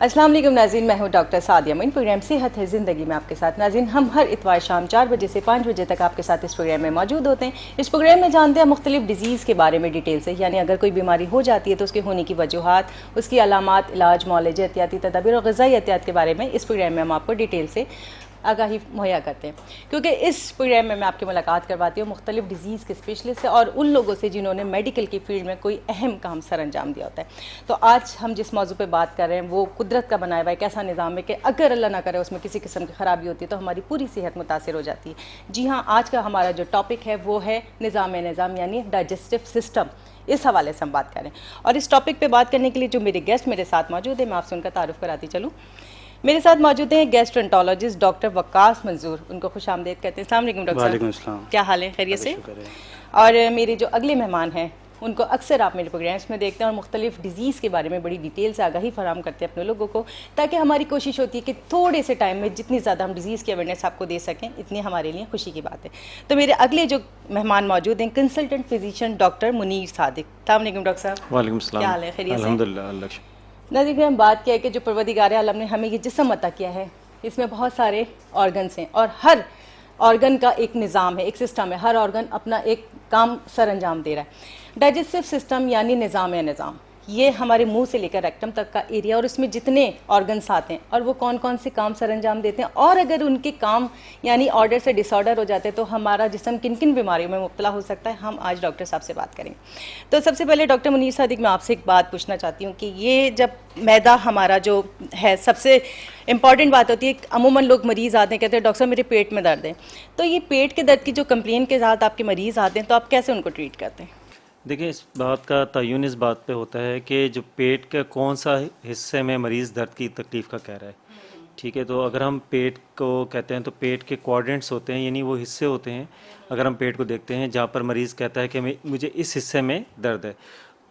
अस्सलाम वालेकुम नाज़रीन, मैं हूँ डॉक्टर सादिया अमीन। प्रोग्राम सेहत है ज़िंदगी में आपके साथ। नाज़रीन, हम हर इतवार शाम 4 बजे से 5 बजे तक आपके साथ इस प्रोग्राम में मौजूद होते हैं। इस प्रोग्राम में जानते हैं मुख्तलिफ डिजीज़ के बारे में डिटेल से, यानी अगर कोई बीमारी हो जाती है तो उसके होने की वजूहात, उसकी अलामात, इलाज, मौलज, एहतियाती तदाबीर और ग़िज़ाई एहतियात के बारे में इस प्रोग्राम में हम आपको डिटेल से आगाही मुहैया करते हैं, क्योंकि इस प्रोग्राम में मैं आपकी मुलाकात करवाती हूँ मुख्तलिफ डिजीज़ के स्पेशलिस्ट से और उन लोगों से जिन्होंने मेडिकल की फील्ड में कोई अहम काम सर अंजाम दिया होता है। तो आज हम जिस मौजू पे बात कर रहे हैं वो कुदरत का बनाया हुआ एक ऐसा निज़ाम है कि अगर अल्लाह ना करे उसमें किसी किस्म की ख़राबी होती है तो हमारी पूरी सेहत मुतासर हो जाती है। जी हाँ, आज का हमारा जो टॉपिक है वो है निज़ाम यानी डाइजेस्टिव सिस्टम। इस हवाले से हम बात करें और इस टॉपिक पे बात करने के लिए जो मेरे गेस्ट मेरे साथ मौजूद है, मैं आपसे उनका तारुफ कराती चलूँ। मेरे साथ मौजूद हैं गैस्ट्रोएंटरोलॉजिस्ट डॉक्टर वक्कास मंजूर, उनको खुश आमदीद कहते हैं। अस्सलाम वालेकुम डॉक्टर साहब। वालेकुम अस्सलाम। क्या हाल है, खैरियत से? और मेरे जो अगले मेहमान हैं उनको अक्सर आप मेरे प्रोग्राम्स में देखते हैं और मुख्तलिफ डिजीज़ के बारे में बड़ी डिटेल से आगाही फराहम करते हैं अपने लोगों को, ताकि हमारी कोशिश होती है कि थोड़े से टाइम में जितनी ज़्यादा हम डिजीज़ की अवेयरनेस आपको दे सकें, इतनी हमारे लिए खुशी की बात है। तो मेरे अगले जो मेहमान मौजूद हैं consultant physician doctor Munir Sadiq. अस्सलाम वालेकुम डॉक्टर साहब। वालेकुम अस्सलाम। क्या हाल है, खैरियत से? अल्हम्दुलिल्लाह, अल्लाह का शुक्र। नज़ीर में हम बात किया है कि जो परवरदिगार आलम ने हमें ये जिस्म अता किया है इसमें बहुत सारे ऑर्गन्स हैं और हर ऑर्गन का एक निज़ाम है, एक सिस्टम है। हर ऑर्गन अपना एक काम सर अंजाम दे रहा है। डाइजेस्टिव सिस्टम यानी निज़ाम ये हमारे मुंह से लेकर रेक्टम तक का एरिया और उसमें जितने ऑर्गन्स आते हैं और वो कौन कौन से काम सर अंजाम देते हैं और अगर उनके काम यानी ऑर्डर से डिसऑर्डर हो जाते हैं तो हमारा जिस्म किन किन बीमारियों में मुब्तला हो सकता है, हम आज डॉक्टर साहब से बात करेंगे। तो सबसे पहले डॉक्टर मुनीर सादिक, मैं आपसे एक बात पूछना चाहती हूँ कि ये जब मैदा हमारा जो है सबसे इंपॉर्टेंट बात होती है, अमूमन लोग मरीज़ आते हैं कहते हैं डॉक्टर साहब मेरे पेट में दर्द है, तो ये पेट के दर्द की जो कंप्लेन के साथ आपके मरीज़ आते हैं तो आप कैसे उनको ट्रीट करते हैं? देखिए, इस बात का तयन इस बात पे होता है कि जो पेट के कौन सा हिस्से में मरीज़ दर्द की तकलीफ़ का कह रहा है। ठीक है, तो अगर हम पेट को कहते हैं तो पेट के क्वाड्रेंट्स होते हैं, यानी वो हिस्से होते हैं। अगर हम पेट को देखते हैं जहाँ पर मरीज़ कहता है कि मुझे इस हिस्से में दर्द है,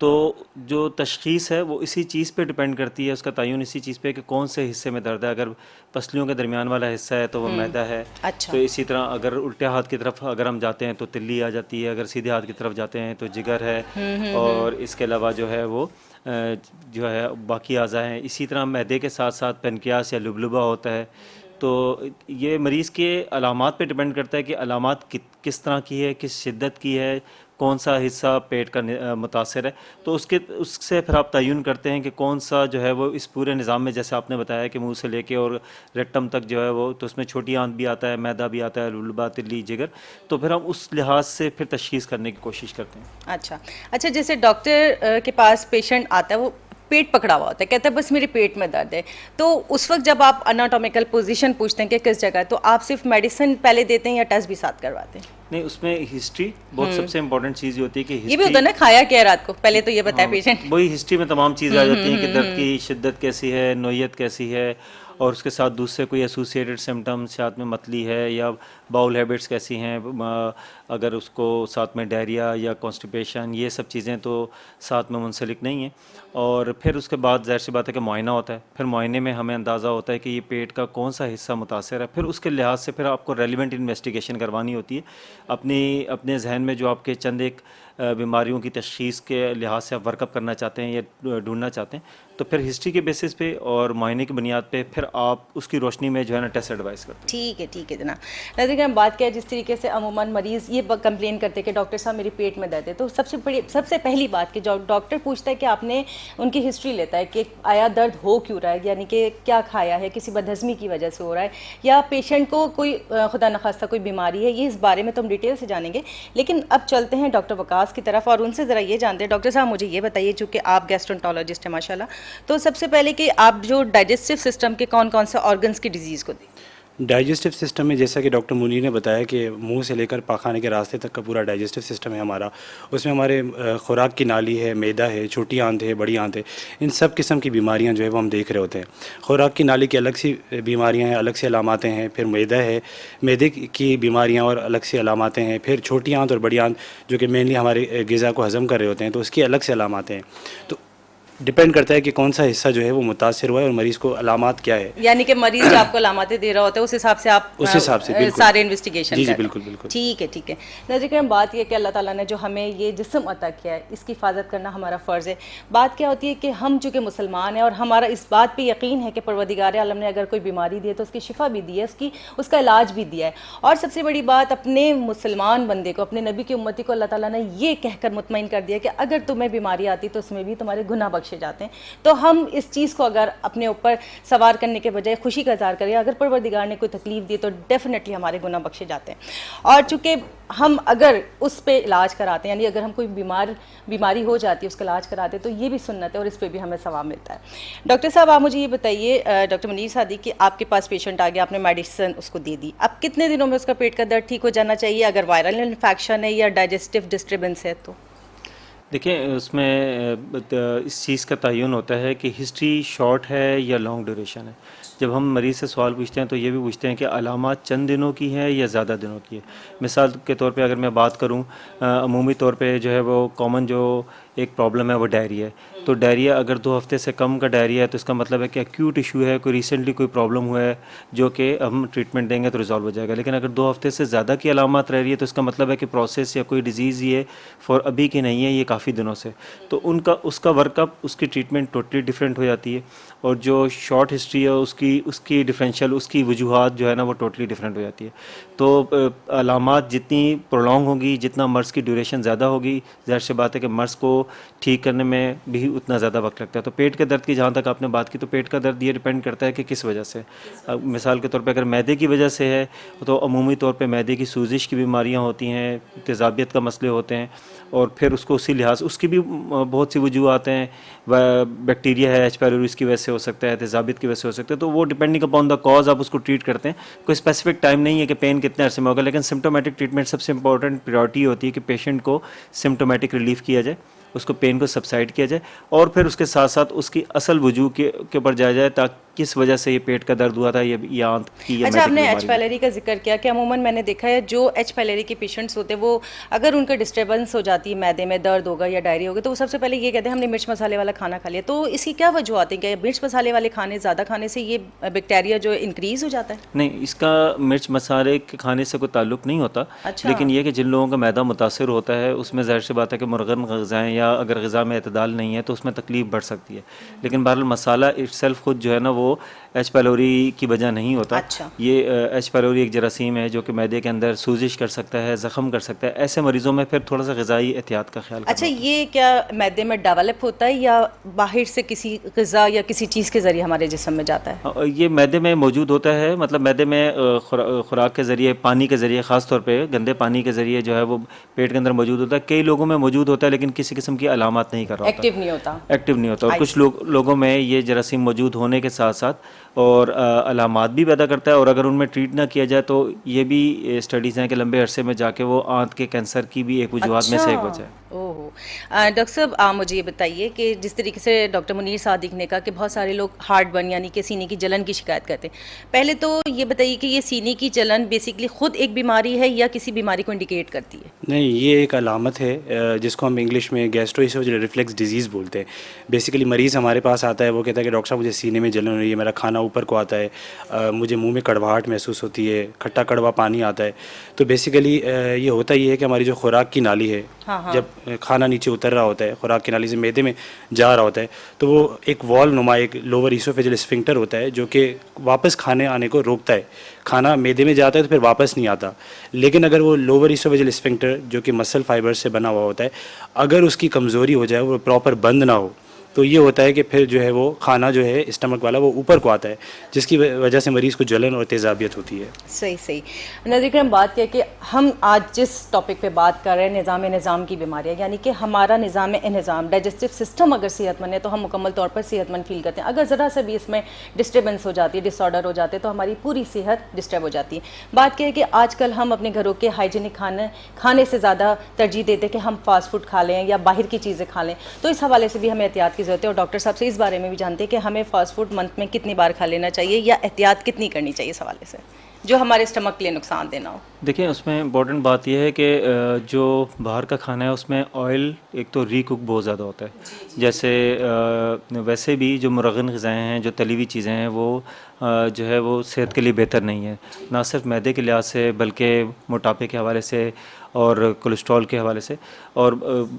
तो जो तशख़ीस है वो इसी चीज़ पे डिपेंड करती है, उसका तयन इसी चीज़ पे कि कौन से हिस्से में दर्द है। अगर पसलियों के दरमियान वाला हिस्सा है तो वो मैदा है। अच्छा। तो इसी तरह अगर उल्टे हाथ की तरफ अगर हम जाते हैं तो तिल्ली आ जाती है, अगर सीधे हाथ की तरफ जाते हैं तो जिगर है। और इसके अलावा जो है वो जो है बाकी अज़ा हैं। इसी तरह मैदे के साथ साथ पेनक्रियास या लुबलुबा होता है। तो ये मरीज़ के अलामात पे डिपेंड करता है कि अलामात किस तरह की है, किस शिद्दत की है, कौन सा हिस्सा पेट का मुतासर है। तो उससे फिर आप तयन करते हैं कि कौन सा जो है वो इस पूरे निज़ाम में, जैसे आपने बताया कि मुंह से लेके और रेक्टम तक जो है वो, तो उसमें छोटी आंत भी आता है, मैदा भी आता है, लुबलुबा, तिल्ली, जिगर। तो फिर हम उस लिहाज से फिर तशख़ीस करने की कोशिश करते हैं। अच्छा, जैसे डॉक्टर के पास पेशेंट आता है, वो पेट पकड़ा हुआ होता है, कहता है बस मेरे पेट में दर्द है, तो उस वक्त जब आप अनाटोमिकल पोजीशन पूछते हैं कि किस जगह है, तो आप सिर्फ मेडिसिन पहले देते हैं या टेस्ट भी साथ करवाते हैं? नहीं, उसमें हिस्ट्री बहुत सबसे इंपॉर्टेंट चीज़ होती है कि ये भी होता है ना, खाया क्या रात को, पहले तो ये बताया पेशेंट। वही हिस्ट्री में तमाम चीज़ आ जाती हैं कि दर्द की शिद्दत कैसी है, नोयत कैसी है, और उसके साथ दूसरे कोई एसोसिएटेड सिम्टम्स, साथ में मतली है या बाउल हैबिट्स कैसी हैं, अगर उसको साथ में डायरिया या कॉन्स्टिपेशन, ये सब चीज़ें तो साथ में मुंसलिक नहीं हैं। और फिर उसके बाद ज़ाहिर सी बात है कि मुआयना होता है। फिर मुआयने में हमें अंदाज़ा होता है कि ये पेट का कौन सा हिस्सा मुतासर है। फिर उसके लिहाज से फिर आपको रेलिवेंट इन्वेस्टिगेशन करवानी होती है। अपने जहन में जो आपके चंद एक बीमारियों की तशख़ीस के लिहाज से आप वर्कअप करना चाहते हैं या ढूंढना चाहते हैं, तो फिर हिस्ट्री के बेसिस पे और मुआयने की बुनियाद पे फिर आप उसकी रोशनी में जो है ना टेस्ट एडवाइस करते हैं। ठीक है जनाब। नज़र हम बात किया जिस तरीके से अमूमन मरीज़ ये कंप्लेन करते हैं कि डॉक्टर साहब मेरे पेट में दर्द है, तो सबसे पहली बात कि डॉक्टर पूछता है कि आपने उनकी हिस्ट्री लेता है कि आया दर्द हो क्यों रहा है, यानी कि क्या खाया है, किसी बदहज़मी की वजह से हो रहा है या पेशेंट को कोई खुदा न खास्ता कोई बीमारी है, ये इस बारे में तो हम डिटेल से जानेंगे। लेकिन अब चलते हैं डॉक्टर वकास की तरफ और उनसे ज़रा ये जानते हैं। डॉक्टर साहब मुझे ये बताइए, चूँकि आप गैस्ट्रोएंटरोलॉजिस्ट हैं माशाल्लाह, तो सबसे पहले कि आप जो डाइजेस्टिव सिस्टम के कौन कौन से ऑर्गन्स की डिजीज़ को दी? डाइजेस्टिव सिस्टम में जैसा कि डॉक्टर मुनीर ने बताया कि मुंह से लेकर पाखाने के रास्ते तक का पूरा डाइजेस्टिव सिस्टम है हमारा। उसमें हमारे खुराक की नाली है, मैदा है, छोटी आंत है, बड़ी आंत है, इन सब किस्म की बीमारियां जो है वो हम देख रहे होते हैं। खुराक की नाली की अलग सी बीमारियां हैं, अलग से अलामातें हैं। फिर मैदा है, मैदे की बीमारियाँ और अलग से अलामातें हैं। फिर छोटी आंत और बड़ी आंत जो कि मेनली हमारे ग़िज़ा को हज़म कर रहे होते हैं, तो उसकी अलग से अलामातें हैं। तो डिपेंड करता है कि कौन सा हिस्सा जो है वो मुतासिर हुआ है और मरीज़ को अलामात क्या है। यानी कि मरीज जो आपको अलामतें दे रहा होता है उस हिसाब से आप उस हिसाब से बिल्कुल सारे इन्वेस्टिगेशन जी जी बिल्कुल बिल्कुल। ठीक है ठीक है। नज़ीर करम, बात यह कि अल्लाह ताला ने जो हमें ये जिस्म अता किया है इसकी हिफाजत करना हमारा फ़र्ज़ है। बात क्या होती है कि हम चूँकि मुसलमान हैं और हमारा इस बात पे यकीन है कि परवरदिगार आलम ने अगर कोई बीमारी दी है तो उसकी शिफा भी दी है, उसका इलाज भी दिया है। और सबसे बड़ी बात, अपने मुसलमान बंदे को, अपने नबी की उम्मती को अल्लाह ताला ने ये कहकर मुतमईन कर दिया कि अगर तुम्हें बीमारी आती तो उसमें भी तुम्हारे गुनाह बख्शे जाते हैं। तो हम इस चीज़ को अगर अपने ऊपर सवार करने के बजाय खुशी का इज़हार करें, अगर परवरदिगार ने कोई तकलीफ़ दी तो डेफिनेटली हमारे गुनाह बख्शे जाते हैं। और चूँकि हम अगर उस पर इलाज कराते हैं, यानी अगर हम कोई बीमारी हो जाती है उसका इलाज कराते हैं, तो ये भी सुन्नत है और इस पर भी हमें सवाब मिलता है। डॉक्टर साहब, आप मुझे ये बताइए, डॉक्टर मुनीर सादी, कि आपके पास पेशेंट आ गया, आपने मेडिसिन उसको दे दी, अब कितने दिनों में उसका पेट का दर्द ठीक हो जाना चाहिए? अगर वायरल इन्फेक्शन है या डाइजेस्टिव डिस्टर्बेंस है तो? देखिए, उसमें इस चीज़ का तयन होता है कि हिस्ट्री शॉर्ट है या लॉन्ग ड्यूरेशन है। जब हम मरीज़ से सवाल पूछते हैं तो ये भी पूछते हैं कि अलामात चंद दिनों की है या ज़्यादा दिनों की है। मिसाल के तौर पे अगर मैं बात करूं, अमूमी तौर पे जो है वो कॉमन जो एक प्रॉब्लम है वो डायरिया है। तो डायरिया अगर 2 हफ्ते से कम का डायरिया है तो इसका मतलब है कि एक्यूट इशू है, कोई रिसेंटली कोई प्रॉब्लम हुआ है जो कि हम ट्रीटमेंट देंगे तो रिजॉल्व हो जाएगा। लेकिन अगर 2 हफ्ते से ज़्यादा की अलामत रह रही है तो इसका मतलब है कि प्रोसेस या कोई डिजीज़ ये फॉर अभी की नहीं है, ये काफ़ी दिनों से। तो उसका वर्कअप, उसकी ट्रीटमेंट टोटली डिफरेंट हो जाती है। और जो शॉर्ट हिस्ट्री है उसकी डिफरेंशियल, उसकी वजूहात जो है ना वो टोटली डिफरेंट हो जाती है। तो अलामत जितनी प्रोलॉन्ग होगी, जितना मर्ज़ की ड्यूरेशन ज़्यादा होगी, ज़ाहिर सी बात है कि मर्ज़ को ठीक करने में भी उतना ज़्यादा वक्त लगता है। तो पेट के दर्द की जहाँ तक आपने बात की, तो पेट का दर्द ये डिपेंड करता है कि किस वजह से। मिसाल के तौर पे अगर मैदे की वजह से है तो अमूमी तौर पे मैदे की सूजिश की बीमारियाँ होती हैं, तेज़ाबियत का मसले होते हैं, और फिर उसको उसी लिहाज उसकी भी बहुत सी वजूहत हैं। वह बैक्टीरिया है, एच पायलोरी, की वजह से हो सकता है, तेज़ाबियत की वजह से हो सकता है। तो वो डिपेंडिंग अपॉन द कॉज आप उसको ट्रीट करते हैं। कोई स्पेसिफिक टाइम नहीं है कि पेन कितने अरसे में होगा, लेकिन सिम्टोमेटिक ट्रीटमेंट सबसे इंपॉर्टेंट प्रायोरिटी होती है कि पेशेंट को सिम्टोमेटिक रिलीफ किया जाए, उसको पेन को सबसाइड किया जाए, और फिर उसके साथ साथ उसकी असल वजूह के ऊपर जाया जाए ताकि किस वजह से ये पेट का दर्द हुआ था या आंत की या अच्छा, आपने एच पायलरी का जिक्र किया कि अमूमन मैंने देखा है जो एच पायलरी के पेशेंट्स होते हैं वो अगर उनका डिस्टर्बेंस हो जाती है, मैदे में दर्द होगा या डायरिया होगा, तो वो सबसे पहले ये कहते हैं हमने मिर्च मसाले वाला खाना खा लिया। तो इसकी क्या वजूहत है? क्या मिर्च मसाले वाले खाने ज़्यादा खाने से ये बैक्टीरिया जो इंक्रीज़ हो जाता है? नहीं, इसका मिर्च मसाले के खाने से कोई ताल्लुक नहीं होता। अच्छा। लेकिन ये कि जिन लोगों का मैदा मुतासर होता है उसमें ज़ाहिर सी बात है कि मुर्गन ग़िज़ाएँ या अगर ग़िज़ा में एतदाल नहीं है तो उसमें तकलीफ़ बढ़ सकती है। लेकिन बहरहाल मसाला इटसेल्फ खुद जो है ना वो एच पायलोरी की वजह नहीं होता। अच्छा। ये एच पायलोरी एक जरासीम है जो कि मैदे के अंदर सूजिश कर सकता है, ज़ख़म कर सकता है। ऐसे मरीज़ों में फिर थोड़ा सा ग़िज़ाई एहतियात का ख्याल अच्छा, ये क्या मैदे में डेवलप होता है या बाहर से किसी ग़िज़ा या किसी चीज़ के ज़रिए हमारे जिस्म में जाता है? ये मैदे में मौजूद होता है। मतलब मैदे में खुराक के ज़रिए, पानी के ज़रिए, ख़ास तौर पे गंदे पानी के ज़रिए जो है वो पेट के अंदर मौजूद होता है। कई लोगों में मौजूद होता है लेकिन किसी किस्म की अलामत नहीं कर रहा होता, एक्टिव नहीं होता। एक्टिव नहीं होता। और कुछ लोगों में ये जरासीम मौजूद होने के साथ साथ और अलामात भी पैदा करता है, और अगर उनमें ट्रीट ना किया जाए तो ये भी स्टडीज़ हैं कि लंबे अरसे में जाके वो आंत के कैंसर की भी एक वजूहत में से एक वजह है। ओहो। डॉक्टर साहब, आप मुझे ये बताइए कि जिस तरीके से डॉक्टर मुनीर सादिक ने कहा कि बहुत सारे लोग हार्ट बर्न यानी कि सीने की जलन की शिकायत करते हैं, पहले तो ये बताइए कि ये सीने की जलन बेसिकली खुद एक बीमारी है या किसी बीमारी को इंडिकेट करती है? नहीं, ये एक अलामत है जिसको हम इंग्लिश में गैस्ट्रोइसोफेजियल रिफ्लेक्स डिजीज़ बोलते हैं। बेसिकली मरीज़ हमारे पास आता है, वो कहता है कि डॉक्टर साहब मुझे सीने में जलन हो रही है, मेरा खाना ऊपर को आता है, मुझे मुंह में कड़वाहट महसूस होती है, खट्टा कड़वा पानी आता है। तो बेसिकली ये होता ही है कि हमारी जो खुराक की नाली है, जब खाना नीचे उतर रहा होता है, खुराक की नाली से मैदे में जा रहा होता है, तो वो एक वॉल्व नुमा एक लोअर ईसोफेजियल स्फिंक्टर होता है जो कि वापस खाने आने को रोकता है। खाना मैदे में जाता है तो फिर वापस नहीं आता। लेकिन अगर वो लोअर ईसोफेजियल स्फिंक्टर जो कि मसल फाइबर से बना हुआ होता है, अगर उसकी कमज़ोरी हो जाए, वो प्रॉपर बंद ना हो, तो ये होता है कि फिर जो है वो खाना जो है स्टमक वाला वो ऊपर को आता है, जिसकी वजह से मरीज़ को जलन और तेज़ाबियत होती है। सही सही। नज़ीर करम, बात किया कि हम आज जिस टॉपिक पे बात कर रहे हैं निज़ाम की बीमारियाँ, यानी कि हमारा निज़ाम डाइजेस्टिव सिस्टम अगर सेहतमंद है तो हम मुकम्मल तौर पर सेहतमंद फील करते हैं। अगर ज़रा सा भी इसमें डिस्टर्बेंस हो जाती है, डिसऑर्डर हो जाते हैं, तो हमारी पूरी सेहत डिस्टर्ब हो जाती है। बात किया कि आजकल हम अपने घरों के हाइजीनिक खाने से ज़्यादा तरजीह देते हैं कि हम फास्ट फूड खा लें या बाहर की चीज़ें खा लें, तो इस हवाले से भी हमें एहतियात की ज़रूरत है। और डॉक्टर साहब से इस बारे में भी जानते हैं कि हमें फास्ट फूड मंथ में कितनी बार खा लेना चाहिए या एहतियात कितनी करनी चाहिए इस हवाले से? जो हमारे स्टमक के लिए नुकसान देना हो? देखिए, उसमें इम्पोर्टेंट बात यह है कि जो बाहर का खाना है उसमें ऑयल एक तो रीकुक बहुत ज़्यादा होता है। जैसे वैसे भी जो मुरगन ग़िज़ाएँ हैं, जो तली हुई चीज़ें हैं, वो जो है वो सेहत के लिए बेहतर नहीं है, ना सिर्फ मैदे के लिहाज से बल्कि मोटापे के हवाले से और कोलेस्ट्रॉल के हवाले से। और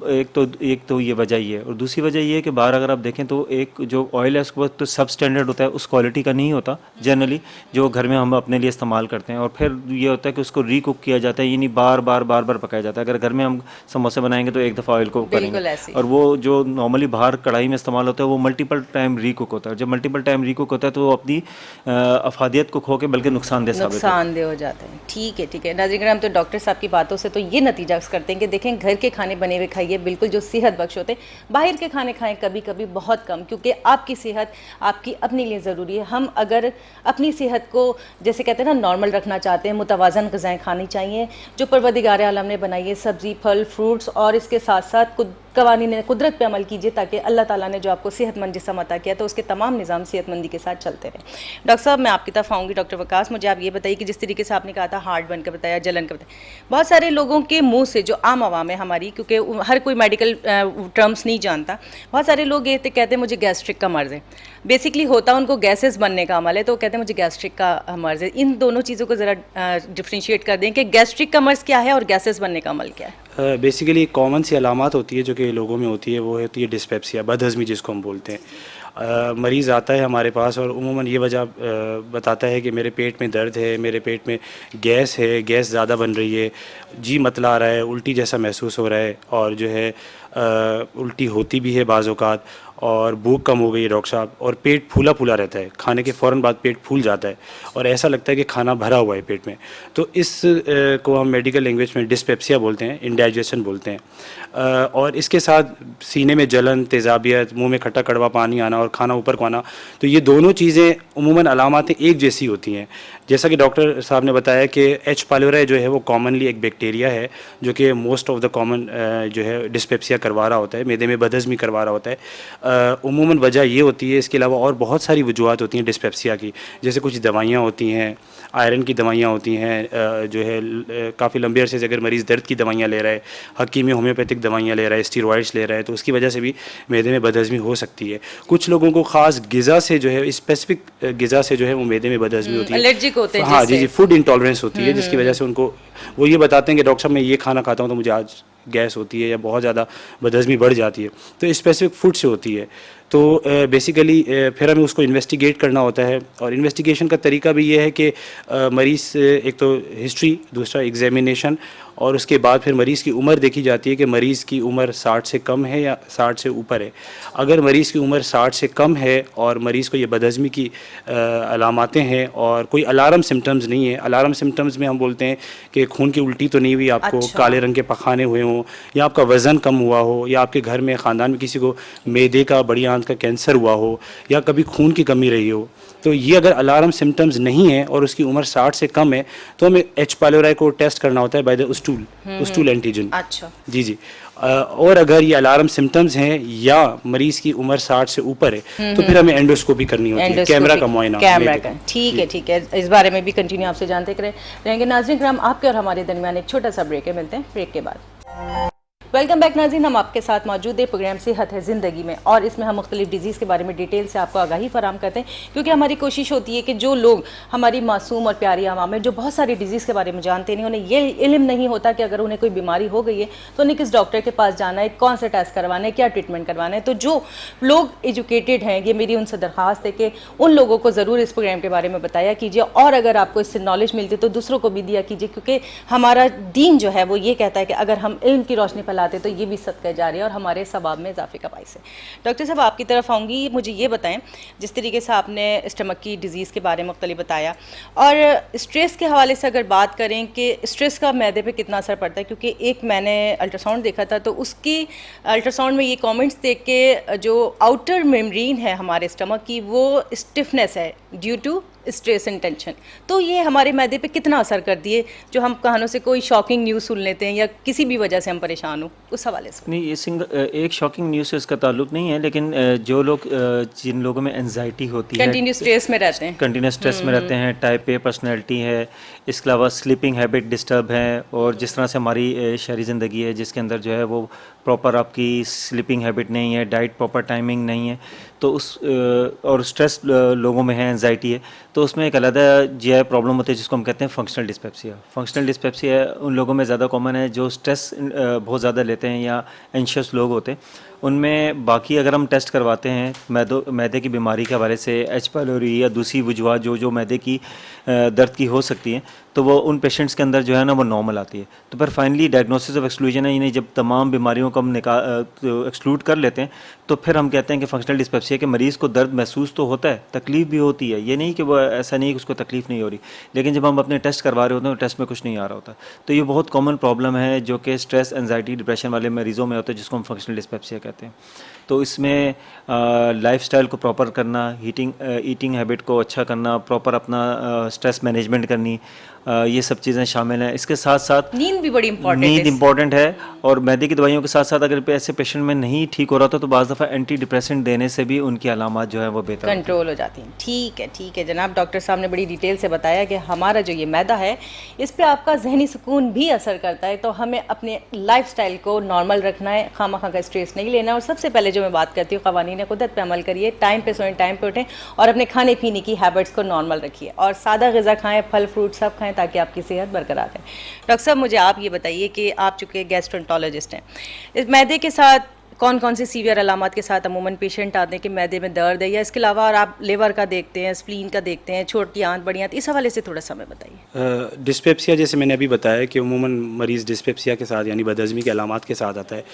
एक तो ये वजह ही है, और दूसरी वजह ये है कि बाहर अगर आप देखें तो एक जो ऑयल है उसके बाद तो सब स्टैंडर्ड होता है, उस क्वालिटी का नहीं होता जनरली जो घर में हम अपने लिए इस्तेमाल करते हैं। और फिर ये होता है कि उसको रीकुक किया जाता है, यानी बार बार पकाया जाता है। अगर घर में हम समोसे बनाएंगे तो एक दफ़ा ऑयल को करेंगे, और वो जो नॉर्मली बाहर कढ़ाई में इस्तेमाल होता है वो मल्टीपल टाइम रीकुक होता है। जब मल्टीपल टाइम रीकुक होता है तो वो अपनी अफादियत को खो के बल्कि नुकसानदेह हो जाता है। ठीक है। नाज़रीन, हम तो डॉक्टर साहब की बातों से तो ये नतीजा करते हैं कि देखें, घर के खाने बने हुए खाइए, बिल्कुल जो सेहत बख्श होते हैं। बाहर के खाने खाएं कभी कभी, बहुत कम, क्योंकि आपकी सेहत आपकी अपने लिए ज़रूरी है। हम अगर अपनी सेहत को जैसे कहते हैं ना नॉर्मल रखना चाहते हैं, मुतवाज़न ग़िज़ाएँ खानी चाहिए जो परवरदिगार आलम ने बनाई है, सब्ज़ी, फल, फ्रूट्स, और इसके साथ साथ कवानीन कुदरत पे अमल कीजिए ताकि अल्लाह ताला ने जो आपको सेहतमंद जिस्म अता किया तो उसके तमाम निज़ाम सेहतमंदी के साथ चलते रहें। डॉक्टर साहब, मैं आपकी तरफ आऊँगी। डॉक्टर वकास, मुझे आप ये बताइए कि जिस तरीके से आपने कहा था हार्ट बन कर बताया, जलन का बताया, बहुत सारे लोगों के मुँह से, जो आम आवाम है हमारी, क्योंकि हर कोई मेडिकल टर्म्स नहीं जानता, बहुत सारे लोग ये कहते हैं मुझे गैस्ट्रिक का मर्ज़ है। बेसिकली होता उनको गैसेस बनने का अमल है, तो कहते हैं मुझे गैस्ट्रिक का मर्ज़ है। इन दोनों चीज़ों को ज़रा डिफ्रेंशिएट कर दें कि गैस्ट्रिक का मर्ज़ क्या है और गैसेस बनने का अमल क्या है। बेसिकली कॉमन सी अलामत होती है जो कि लोगों में होती है, वो होती है डिस्पेप्सिया, बदहज़मी जिसको हम बोलते हैं। मरीज़ आता है हमारे पास और उमूमन ये वजह बताता है कि मेरे पेट में दर्द है, मेरे पेट में गैस है, गैस ज़्यादा बन रही है, जी मतला रहा है, उल्टी जैसा महसूस हो रहा है, और जो है उल्टी होती भी है बाज़ औक़ात, और भूख कम हो गई है डॉक्टर साहब, और पेट फूला फूला रहता है, खाने के फ़ौरन बाद पेट फूल जाता है और ऐसा लगता है कि खाना भरा हुआ है पेट में। तो इस को हम मेडिकल लैंग्वेज में डिस्पेप्सिया बोलते हैं, इंडाइजेशन बोलते हैं। और इसके साथ सीने में जलन, तेज़ाबियत, मुंह में खट्टा कड़वा पानी आना और खाना ऊपर को आना, तो ये दोनों चीज़ें उमूमन अलामातें एक जैसी होती हैं। जैसा कि डॉक्टर साहब ने बताया कि एच पाइलोराई जो है वो कॉमनली एक बैक्टीरिया है जो कि मोस्ट ऑफ द कॉमन जो है डिस्पेप्सिया करवा रहा होता है, मैदे में बदहज़मी करवा रहा होता है। उमूमन वजह ये होती है, इसके अलावा और बहुत सारी वजूहत होती हैं डिस्पेप्सिया की, जैसे कुछ दवाइयाँ होती हैं, आयरन की दवाइयाँ होती हैं, जो है काफ़ी लंबे अरसे से अगर मरीज़ दर्द की दवाइयाँ ले रहा है, हकीमी होम्योपैथिक दवाइयाँ ले रहा है, स्टीरॉइड्स ले रहा है, तो उसकी वजह से भी मैदे में बदहज़मी हो सकती है। कुछ लोगों को ख़ास ग़िज़ा से जो है, स्पेसिफिक ग़िज़ा से जो है वो मैदे में बदहज़मी होती है, एलर्जिक होते हैं। हाँ जी, फूड इंटॉलरेंस होती है, जिसकी वजह से उनको वो ये बताते हैं कि डॉक्टर साहब मैं ये खाना खाता हूँ तो मुझे आज गैस होती है या बहुत ज़्यादा बदहज़मी बढ़ जाती है, तो स्पेसिफिक फूड से होती है। तो बेसिकली फिर हमें उसको इन्वेस्टिगेट करना होता है, और इन्वेस्टिगेशन का तरीका भी ये है कि मरीज़ एक तो हिस्ट्री, दूसरा एग्जामिनेशन, और उसके बाद फिर मरीज़ की उम्र देखी जाती है कि मरीज़ की उम्र 60 से कम है या 60 से ऊपर है। अगर मरीज़ की उम्र 60 से कम है और मरीज़ को ये बदहज़मी की अलामातें हैं और कोई अलार्म सिम्टम्स नहीं है, अलार्म सिम्टम्स में हम बोलते हैं कि खून की उल्टी तो नहीं हुई आपको, अच्छा। काले रंग के पखाने हुए हों, या आपका वज़न कम हुआ हो, या आपके घर में ख़ानदान में किसी को मैदे का, बड़ी आंत का कैंसर हुआ हो, या कभी खून की कमी रही हो, तो ये अगर अलार्म सिम्टम्स नहीं है और उसकी उम्र 60 से कम है तो हमें एच पाइलोराई को टेस्ट करना होता है बाय द स्टूल एंटीजन। अच्छा जी। और अगर ये अलार्म सिम्टम्स हैं या मरीज़ की उम्र 60 से ऊपर है तो फिर हमें एंडोस्कोपी करनी होती है, कैमरा का मुआयना। ठीक है। इस बारे में भी कंटिन्यू आपसे जानते रहेंगे। नाज़रीन किराम, आपके और हमारे दरमियान एक छोटा सा ब्रेक है, मिलते हैं ब्रेक के बाद। वेलकम बैक नाज़रीन, हम आपके साथ मौजूद है प्रोग्राम सेहत है ज़िंदगी में, और इसमें हम मुख्तलिफ डिजीज़ के बारे में डिटेल से आपको आगाही फराम करते हैं, क्योंकि हमारी कोशिश होती है कि जो लोग हमारी मासूम और प्यारी आवाम है जो बहुत सारी डिजीज़ के बारे में जानते नहीं, उन्हें ये इल्म नहीं होता कि अगर उन्हें कोई बीमारी हो गई है तो उन्हें किस डॉक्टर के पास जाना है, कौन से टेस्ट करवाना है, क्या ट्रीटमेंट करवाना है। तो जो लोग एजुकेटेड हैं, ये मेरी उनसे दरख्वास्त है कि उन लोगों को ज़रूर इस प्रोग्राम के बारे में बताया कीजिए, और अगर आपको इससे नॉलेज मिलती है तो दूसरों को भी दिया कीजिए, क्योंकि हमारा दीन जो है वो ये कहता है कि अगर हम इल्म की रोशनी फैलाते तो ये भी सदका जारी है और हमारे सवाब में इजाफे का बाइस है। डॉक्टर साहब, आपकी तरफ आऊँगी, मुझे ये बताएं, जिस तरीके से आपने स्टमक की डिज़ीज़ के बारे में मुख्तलिफ बताया, और स्ट्रेस के हवाले से अगर बात करें कि स्ट्रेस का मैदे पे कितना असर पड़ता है, क्योंकि एक मैंने अल्ट्रासाउंड देखा था तो उसकी अल्ट्रासाउंड में ये कमेंट्स देख के जो आउटर मेम्ब्रेन है हमारे स्टमक की वो स्टिफनेस है due to stress and tension, तो ये हमारे मैदे पे कितना असर करती है? जो हम कहानों से कोई शॉकिंग न्यूज़ सुन लेते हैं या किसी भी वजह से हम परेशान हो, उस हवाले से। नहीं, ये एक शॉकिंग न्यूज़ से इसका ताल्लुक नहीं है, लेकिन जो लोग जिन लोगों में एनजाइटी होती है, कंटिन्यू स्ट्रेस में रहते हैं, कंटिन्यूस स्ट्रेस में रहते हैं, टाइप ए पर्सनैलिटी है, इसके अलावा स्लीपिंग हैबिट डिस्टर्ब है, और जिस तरह से हमारी शहरी ज़िंदगी है जिसके अंदर जो है वो प्रॉपर आपकी स्लीपिंग हैबिट नहीं है, डाइट प्रॉपर टाइमिंग नहीं है, तो और स्ट्रेस लोगों में है, एनजाइटी है, तो उसमें एक अलग जीआई प्रॉब्लम होती है जिसको हम कहते हैं फंक्शनल डिस्पेप्सिया। फंक्शनल डिस्पेप्सिया उन लोगों में ज़्यादा कॉमन है जो स्ट्रेस बहुत ज़्यादा लेते हैं या एंशियस लोग होते हैं। उनमें बाकी अगर हम टेस्ट करवाते हैं मैदे की बीमारी के हवाले से, एच पायलोरी या दूसरी वजूहत जो मैदे की दर्द की हो सकती हैं, तो वो उन पेशेंट्स के अंदर जो है ना वो नॉर्मल आती है। तो फिर फाइनली डायग्नोसिस ऑफ एक्सक्लूजन है, यानी जब तमाम बीमारियों को हम एक्सक्लूड कर लेते हैं तो फिर हम कहते हैं कि फंक्शनल डिस्पेप्सिया के मरीज़ को दर्द महसूस तो होता है, तकलीफ़ भी होती है, ये नहीं कि वो ऐसा नहीं कि उसको तकलीफ़ नहीं हो रही, लेकिन जब हम अपने टेस्ट करवा रहे होते हैं तो टेस्ट में कुछ नहीं आ रहा होता। तो ये बहुत कॉमन प्रॉब्लम है जो कि स्ट्रेस, एंजाइटी, डिप्रेशन वाले मरीज़ों में होता है, जिसको हम फंक्शनल डिस्पेप्सिया कहते हैं। तो इसमें लाइफस्टाइल को प्रॉपर करना, ईटिंग हैबिट को अच्छा करना, प्रॉपर अपना स्ट्रेस मैनेजमेंट करनी, ये सब चीज़ें शामिल हैं। इसके साथ साथ नींद भी बड़ी इंपॉर्टेंट नींद है। इंपॉर्टेंट है, और मैदे की दवाइयों के साथ साथ अगर ऐसे पेशेंट में नहीं ठीक हो रहा था तो बाज़ दफ़ा एंटी डिप्रेसेंट देने से भी उनकी अलामात जो है वो बेहतर होती हैं। कंट्रोल हो जाती हैं। ठीक है जनाब, डॉक्टर साहब ने बड़ी डिटेल से बताया कि हमारा जो ये मैदा है इस पे आपका जहनी सुकून भी असर करता है, तो हमें अपने लाइफस्टाइल को नॉर्मल रखना है, खामा का स्ट्रेस नहीं लेना। और सबसे पहले जो मैं बात करती हूँ, क़वानीन कुदरत पे अमल करिए, टाइम पे सोएं, टाइम पे उठें, और अपने खाने पीने की हैबिट्स को नॉर्मल रखिए, और सादा ग़िज़ा खाएँ, फल फ्रूट सब खाएँ, ताकि आपकी सेहत बरकरार है। डॉक्टर साहब, मुझे आप ये बताइए कि आप चूँकि गैस्ट्रोएंटरोलॉजिस्ट हैं, इस मैदे के साथ कौन कौन सी सीवियर अलामात के साथ अमूमन पेशेंट आते हैं कि मैदे में दर्द है, या इसके अलावा और आप लिवर का देखते हैं, स्प्लीन का देखते हैं, छोटी आंत, बड़ी आंत, इस हवाले से थोड़ा सा हमें बताइए। डिस्पेप्सिया, जैसे मैंने अभी बताया कि उमूमन मरीज़ डिस्पेप्सिया के साथ यानी बदहज़मी के अलामात के साथ आता है।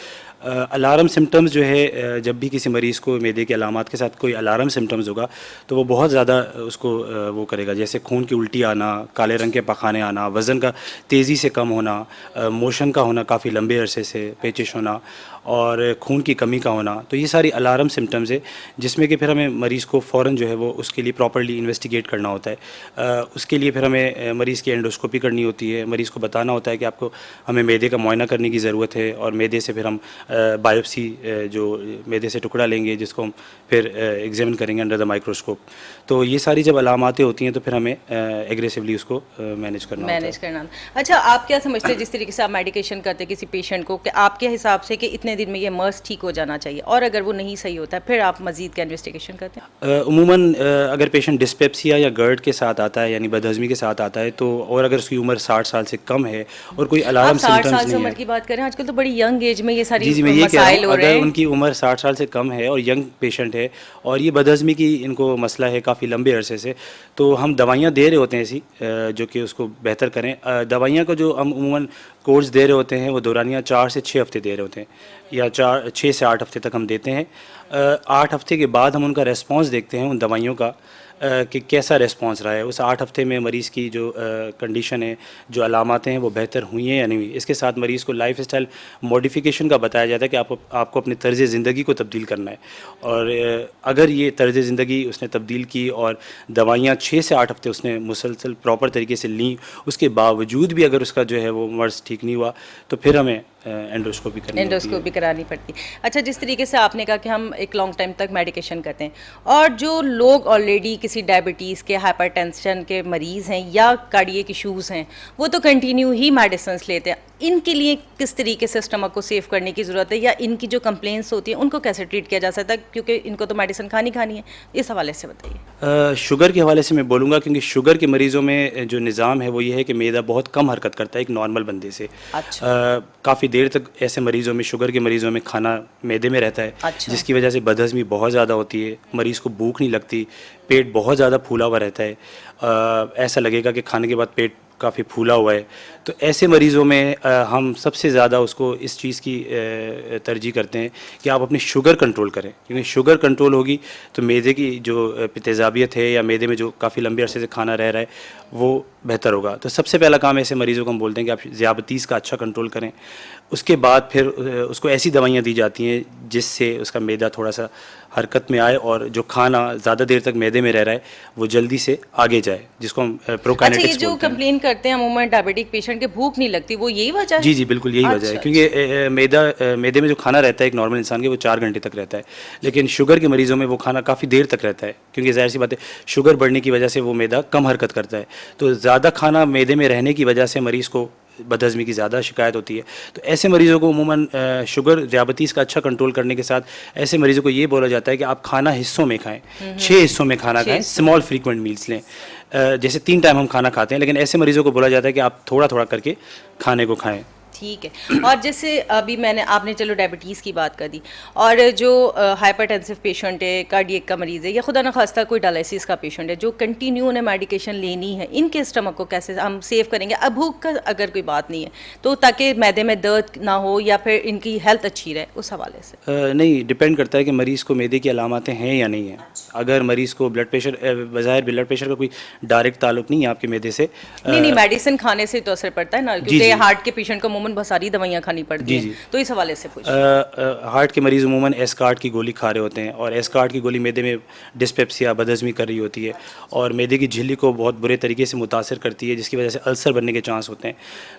अलार्म सिम्टम्स जो है, जब भी किसी मरीज़ को मैदे के अलामात के साथ कोई अलार्म सिम्टम्स होगा तो वो बहुत ज़्यादा उसको वो करेगा, जैसे खून की उल्टी आना, काले रंग के पखाने आना, वज़न का तेज़ी से कम होना, मोशन का होना काफ़ी लंबे अरसे से, पेचिश होना, और खून की कमी का होना। तो ये सारी अलार्म सिम्टम्स है जिसमें कि फिर हमें मरीज़ को फ़ौरन जो है वो उसके लिए प्रॉपर्ली इन्वेस्टिगेट करना होता है। उसके लिए फिर हमें मरीज़ की एंडोस्कोपी करनी होती है, मरीज़ को बताना होता है कि आपको हमें मैदे का मुआयना करने की ज़रूरत है, और मैदे से फिर हम बायोप्सी, जो मैदे से टुकड़ा लेंगे जिसको हम फिर एग्जामिन करेंगे अंडर द माइक्रोस्कोप। तो ये सारी जब अलामातें होती हैं तो फिर हमें एग्रेसिवली उसको मैनेज करना। अच्छा, आप क्या समझते हैं जिस तरीके से आप मेडिकेशन करते हैं किसी पेशेंट को, कि आपके हिसाब से कि इतने दिन में ये मर्ज ठीक हो जाना चाहिए, और अगर वो नहीं सही होता है फिर आप मजीद क्या इन्वेस्टिगेशन करते हैं? उमूमन अगर पेशेंट डिस्पेप्सिया या गर्ड के साथ आता है यानी बदहज़मी के साथ आता है, तो और अगर उसकी उम्र 60 साल से कम है और कोई अलार्म सिम्टम्स नहीं है। 60 साल उम्र की बात करें, आजकल तो बड़ी यंग एज में ये सारी जी मैं ये कह रहा मसाइल हूँ, हो रहे अगर हैं। उनकी उम्र 60 साल से कम है और यंग पेशेंट है और ये बदहज़मी की इनको मसला है काफ़ी लंबे अरसे से, तो हम दवाइयाँ दे रहे होते हैं ऐसी जो कि उसको बेहतर करें। दवाइयाँ को जो हम उमूमन कोर्स दे रहे होते हैं वो दौरानिया 4 से 6 हफ़्ते दे रहे होते हैं, या 6 से 8 हफ़्ते तक हम देते हैं। 8 हफ़्ते के बाद हम उनका रेस्पॉन्स देखते हैं उन दवाइयों का कि कैसा रेस्पॉन्स रहा है। उस 8 हफ़्ते में मरीज़ की जो कंडीशन है, जो अलामातें हैं वो बेहतर हुई हैं या नहीं हुई। इसके साथ मरीज़ को लाइफ स्टाइल मॉडिफिकेशन का बताया जाता है कि आपको अपनी तर्ज़ ज़िंदगी को तब्दील करना है, और अगर ये तर्ज़ ज़िंदगी उसने तब्दील की और दवाइयाँ 6 से 8 हफ़्ते उसने मुसलसल प्रॉपर तरीके से लीं, उसके बावजूद भी अगर उसका जो है वो मर्ज़ ठीक नहीं हुआ तो फिर हमें एंडोस्कोपी करानी पड़ती। अच्छा, जिस तरीके से आपने कहा कि हम एक लॉन्ग टाइम तक मेडिकेशन करते हैं, और जो लोग ऑलरेडी किसी डायबिटीज़ के, हाइपरटेंशन के मरीज़ हैं या कार्डियक इशूज़ हैं, वो तो कंटिन्यू ही मेडिसिन लेते हैं, इनके लिए किस तरीके से स्टमक को सेव करने की ज़रूरत है, या इनकी जो कंप्लेंट्स होती हैं उनको कैसे ट्रीट किया जा सकता है, क्योंकि इनको तो मेडिसिन खानी है? इस हवाले से बताइए। शुगर के हवाले से मैं बोलूँगा, क्योंकि शुगर के मरीज़ों में जो निज़ाम है वो ये है कि मैदा बहुत कम हरकत करता है एक नॉर्मल बंदे से। अच्छा। काफ़ी देर तक ऐसे मरीज़ों में, शुगर के मरीज़ों में खाना मैदे में रहता है। अच्छा। जिसकी वजह से बदहज़मी बहुत ज़्यादा होती है, मरीज़ को भूख नहीं लगती, पेट बहुत ज़्यादा फूला हुआ रहता है, ऐसा लगेगा कि खाने के बाद पेट काफ़ी फूला हुआ है। तो ऐसे मरीज़ों में हम सबसे ज़्यादा उसको इस चीज़ की तरजीह करते हैं कि आप अपनी शुगर कंट्रोल करें, क्योंकि शुगर कंट्रोल होगी तो मैदे की जो तेज़ाबियत है या मैदे में जो काफ़ी लंबे अरसे से खाना रह रहा है वो बेहतर होगा। तो सबसे पहला काम ऐसे मरीज़ों को हम बोलते हैं कि आप ज़ियाबतीस का अच्छा कंट्रोल करें। उसके बाद फिर उसको ऐसी दवाइयाँ दी जाती हैं जिससे उसका मैदा थोड़ा सा हरकत में आए और जो खाना ज़्यादा देर तक मैदे में रह रहा है वो जल्दी से आगे जाए, जिसको हम अच्छा, ये प्रोकाइनेटिक्स जो बोलते हैं। कंप्लेन करते हैं अमूमन डायबिटिक पेशेंट के भूख नहीं लगती, वो यही वजह है? जी जी बिल्कुल यही वजह है, अच्छा, क्योंकि मैदे में जो खाना रहता है एक नॉर्मल इंसान के वो 4 घंटे तक रहता है, लेकिन शुगर के मरीज़ों में वो खाना काफ़ी देर तक रहता है, क्योंकि ज़ाहिर सी बात है शुगर बढ़ने की वजह से वो मैदा कम हरकत करता है। तो ज़्यादा खाना मैदे में रहने की वजह से मरीज़ को बदहज़मी की ज़्यादा शिकायत होती है। तो ऐसे मरीज़ों को अमूमन शुगर ज़ियाबतीस का अच्छा कंट्रोल करने के साथ ऐसे मरीज़ों को ये बोला जाता है कि आप खाना हिस्सों में खाएं, 6 हिस्सों में खाना खाएं, स्मॉल फ्रीक्वेंट मील्स लें। जैसे 3 टाइम हम खाना खाते हैं, लेकिन ऐसे मरीज़ों को बोला जाता है कि आप थोड़ा थोड़ा करके खाने को खाएं। ठीक है। और जैसे अभी आपने चलो डायबिटीज़ की बात कर दी, और जो हाइपरटेंसिव पेशेंट है, कार्डियक का मरीज़ है, या खुदा न खास्ता कोई डायलिसिस का पेशेंट है जो कंटिन्यू उन्हें मेडिकेशन लेनी है, इनके स्टमक को कैसे हम सेव करेंगे? अब भूख का अगर कोई बात नहीं है तो, ताकि मैदे में दर्द ना हो या फिर इनकी हेल्थ अच्छी रहे, उस हवाले से? नहीं, डिपेंड करता है कि मरीज़ को मैदे की अलामतें हैं या नहीं हैं। अगर मरीज़ को ब्लड प्रेशर, बज़ाहिर ब्लड प्रेशर का कोई डायरेक्ट ताल्लुक नहीं है आपके मैदे से। नहीं, मेडिसिन खाने से तो असर पड़ता है ना, क्योंकि जी। हार्ट के पेशेंट को अमूमन बहुत सारी दवाइयाँ खानी पड़ती हैं, तो इस हवाले से पूछ। हार्ट के मरीज़ अमूमन एस्कार्ट की गोली खा रहे होते हैं, और एस्कार्ट की गोली मैदे में डिस्पेप्सिया, बदहज़मी कर रही होती है और मैदे की झिल्ली को बहुत बुरे तरीके से मुतासर करती है, जिसकी वजह से अल्सर बनने के चांस होते हैं।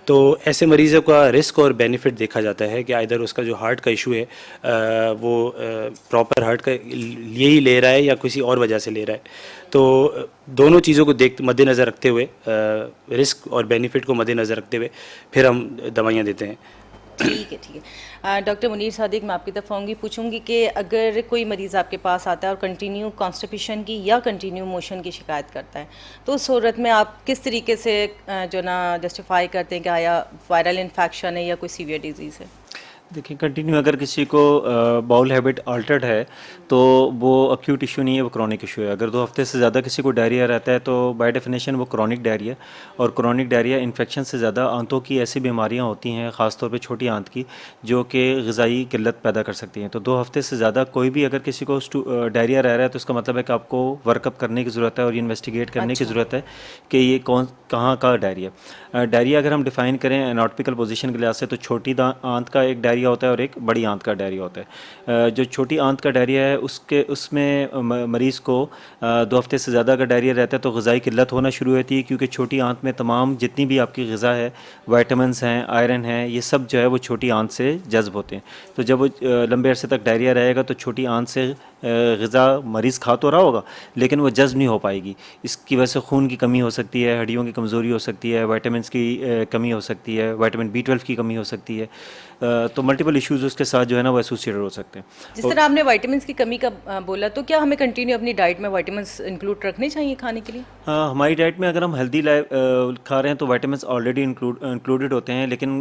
तो ऐसे मरीज़ों का रिस्क और बेनिफिट देखा जाता है कि आइदर उसका जो हार्ट का इशू है वो प्रॉपर हार्ट का लिए ही ले रहा है या किसी और वजह से ले रहा है। तो दोनों चीज़ों को मद्देनज़र रखते हुए, रिस्क और बेनिफिट को मद्देनज़र रखते हुए फिर हम दवाइयाँ देते हैं। ठीक है, ठीक है। डॉक्टर मुनीर सादिक, मैं आपकी तरफ आऊँगी, पूछूंगी कि अगर कोई मरीज़ आपके पास आता है और कंटिन्यू कॉन्स्टिपेशन की या कंटिन्यू मोशन की शिकायत करता है, तो उस सूरत में आप किस तरीके से जो ना जस्टिफाई करते हैं कि आया वायरल इन्फेक्शन है या कोई सीवियर डिजीज़ है? देखिए, कंटिन्यू अगर किसी को बाउल हैबिट अल्टर्ड है तो वो अक्यूट इशू नहीं है, वो क्रॉनिक इशू है। अगर 2 हफ्ते से ज़्यादा किसी को डायरिया रहता है तो बाय डेफिनेशन वो क्रॉनिक डायरिया, और क्रॉनिक डायरिया इन्फेक्शन से ज़्यादा आंतों की ऐसी बीमारियां होती हैं, ख़ासतौर पे छोटी आंत की, जो कि ग़िज़ाई किल्लत पैदा कर सकती हैं। तो 2 हफ्ते से ज़्यादा कोई भी अगर किसी को डायरिया रह रहा है तो इसका मतलब है कि आपको वर्कअप करने की ज़रूरत है और इन्वेस्टिगेट करने की ज़रूरत है कि ये कहाँ का डायरिया। डायरिया अगर हम डिफ़ाइन करें एनाटॉमिकल पोजीशन के लिहाज से, तो छोटी आंत का एक डायरिया होता है और एक बड़ी आंत का डायरिया होता है। जो छोटी आंत का डायरिया है उसमें मरीज़ को 2 हफ्ते से ज़्यादा का डायरिया रहता है तो ग़िज़ाई किल्लत होना शुरू होती है, क्योंकि छोटी आंत में तमाम जितनी भी आपकी ग़िज़ा है, विटामिन्स हैं, आयरन है, ये सब जो है वो छोटी आंत से जज़्ब होते हैं। तो जब वो लंबे अरसे तक डायरिया रहेगा तो छोटी आंत से ग़िज़ा मरीज़ खा तो रहा होगा लेकिन वो जज़्ब नहीं हो पाएगी। इसकी वजह से खून की कमी हो सकती है, हड्डियों की कमज़ोरी हो सकती है, विटामिन्स की कमी हो सकती है, विटामिन B12 की कमी हो सकती है। तो मल्टीपल इश्यूज़ उसके साथ जो है ना वो एसोसिएटेड हो सकते हैं। जिस तरह आपने विटामिन्स की कमी का बोला, तो क्या हमें कंटिन्यू अपनी डाइट में विटामिन्स इंक्लूड रखने चाहिए खाने के लिए? हाँ, हमारी डाइट में अगर हम हेल्दी खा रहे हैं तो विटामिन्स ऑलरेडी इंक्लूडेड होते हैं, लेकिन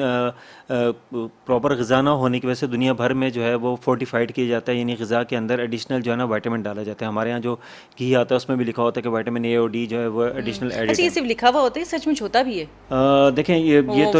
प्रॉपर ग़िज़ा ना होने की वजह से दुनिया भर में जो है वो फोर्टिफाइड किया जाता है, यानी ग़िज़ा के अंदर एडिशनल जो है ना विटामिन डाला जाता है। हमारे यहाँ जो घी आता है उसमें भी लिखा होता है कि विटामिन A और D जो है वो एडिशनल एडिड अच्छा, ये सिर्फ लिखा हुआ होता है, सचमुच होता भी है? देखें, ये तो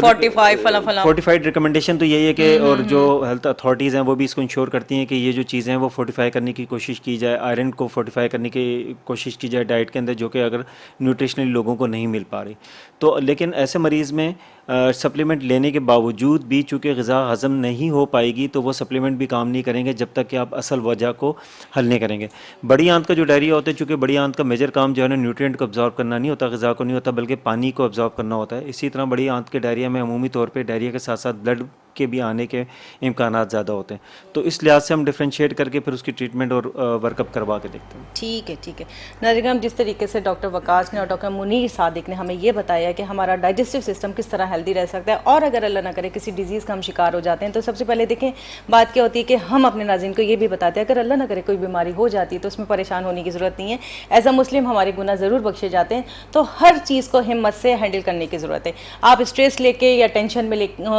फोर्टिफाइड रिकमेंडेशन तो यही है कि, और जो हेल्थ अथॉरिटीज़ हैं वो भी इसको इंश्योर करती हैं कि ये जो चीज़ें हैं वो फोर्टिफाई करने की कोशिश की जाए, आयरन को फोर्टिफाई करने की कोशिश की जाए डाइट के अंदर, जो कि अगर न्यूट्रिशनली लोगों को नहीं मिल पा रही तो। लेकिन ऐसे मरीज़ में सप्लीमेंट लेने के बावजूद भी चूँकि ग़िज़ा हज़म नहीं हो पाएगी तो वो सप्लीमेंट भी काम नहीं करेंगे जब तक कि आप असल वजह को हल नहीं करेंगे। बड़ी आंत का जो डायरिया होता है, चूँकि बड़ी आंत का मेजर काम जो है ना न्यूट्रिएंट को अब्जॉर्ब करना नहीं होता, ग़िज़ा को नहीं होता, बल्कि पानी को अब्जॉर्ब करना होता है। इसी तरह बड़ी आंत के डायरिया में अमूमी तौर पर डायरिया के साथ साथ ब्लड के भी आने के इम्कानात ज़्यादा होते हैं। तो इस लिहाज से हम डिफ्रेंशिएट करके फिर उसकी ट्रीटमेंट और वर्कअप करवा के देखते हैं। ठीक है, ठीक है। नाज़रीन, जिस तरीके से डॉक्टर वकास ने और डॉक्टर मुनीर सादिक ने हमें ये बताया कि हमारा डाइजेस्टिव सिस्टम किस तरह हेल्दी रह सकता है, और अगर अल्लाह ना करे किसी डिजीज़ का हम शिकार हो जाते हैं, तो सबसे पहले देखें बात क्या होती है कि हम अपने नाज़रीन को ये भी बताते हैं अगर अल्लाह ना करे कोई बीमारी हो जाती है तो उसमें परेशान होने की ज़रूरत नहीं है। एज अ मुस्लिम हमारे गुनाह ज़रूर बख्शे जाते हैं, तो हर चीज़ को हिम्मत से हैंडल करने की ज़रूरत है। आप स्ट्रेस लेके या टेंशन में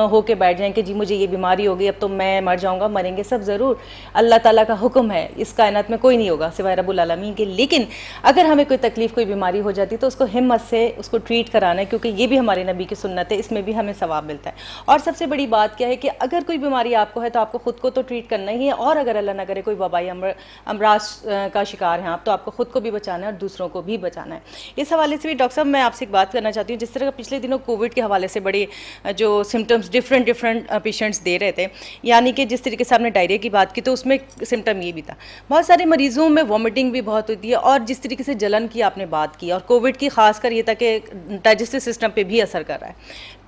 होके बैठ जाएँ कि जी मुझे ये बीमारी हो गई, अब तो मैं मर जाऊंगा, मरेंगे सब ज़रूर, अल्लाह ताला का हुक्म है, इस कायनात में कोई नहीं होगा सिवाय रब्बुल आलमीन के। लेकिन अगर हमें कोई तकलीफ़, कोई बीमारी हो जाती तो उसको हिम्मत से उसको ट्रीट कराना है, क्योंकि ये भी हमारे नबी की सुन्नत है। इसमें भी हमें सवाब मिलता है। और सबसे बड़ी बात क्या है कि अगर कोई बीमारी आपको है तो आपको खुद को तो ट्रीट करना ही है, और अगर अल्लाह ना करे कोई वबाई अमराज का शिकार हैं आप, तो आपको खुद को भी बचाना है और दूसरों को भी बचाना है। इस हवाले से भी डॉक्टर साहब मैं आपसे एक बात करना चाहती हूँ, जिस तरह पिछले दिनों कोविड के हवाले से बड़े जो सिम्टम्स डिफरेंट पेशेंट्स दे रहे थे, यानी कि जिस तरीके से आपने डायरिया की बात की तो उसमें सिम्टम ये भी था, बहुत सारे मरीजों में वॉमिटिंग भी बहुत होती है, और जिस तरीके से जलन की आपने बात की, और कोविड की खासकर ये था कि डाइजेस्टिव सिस्टम पे भी असर कर रहा है,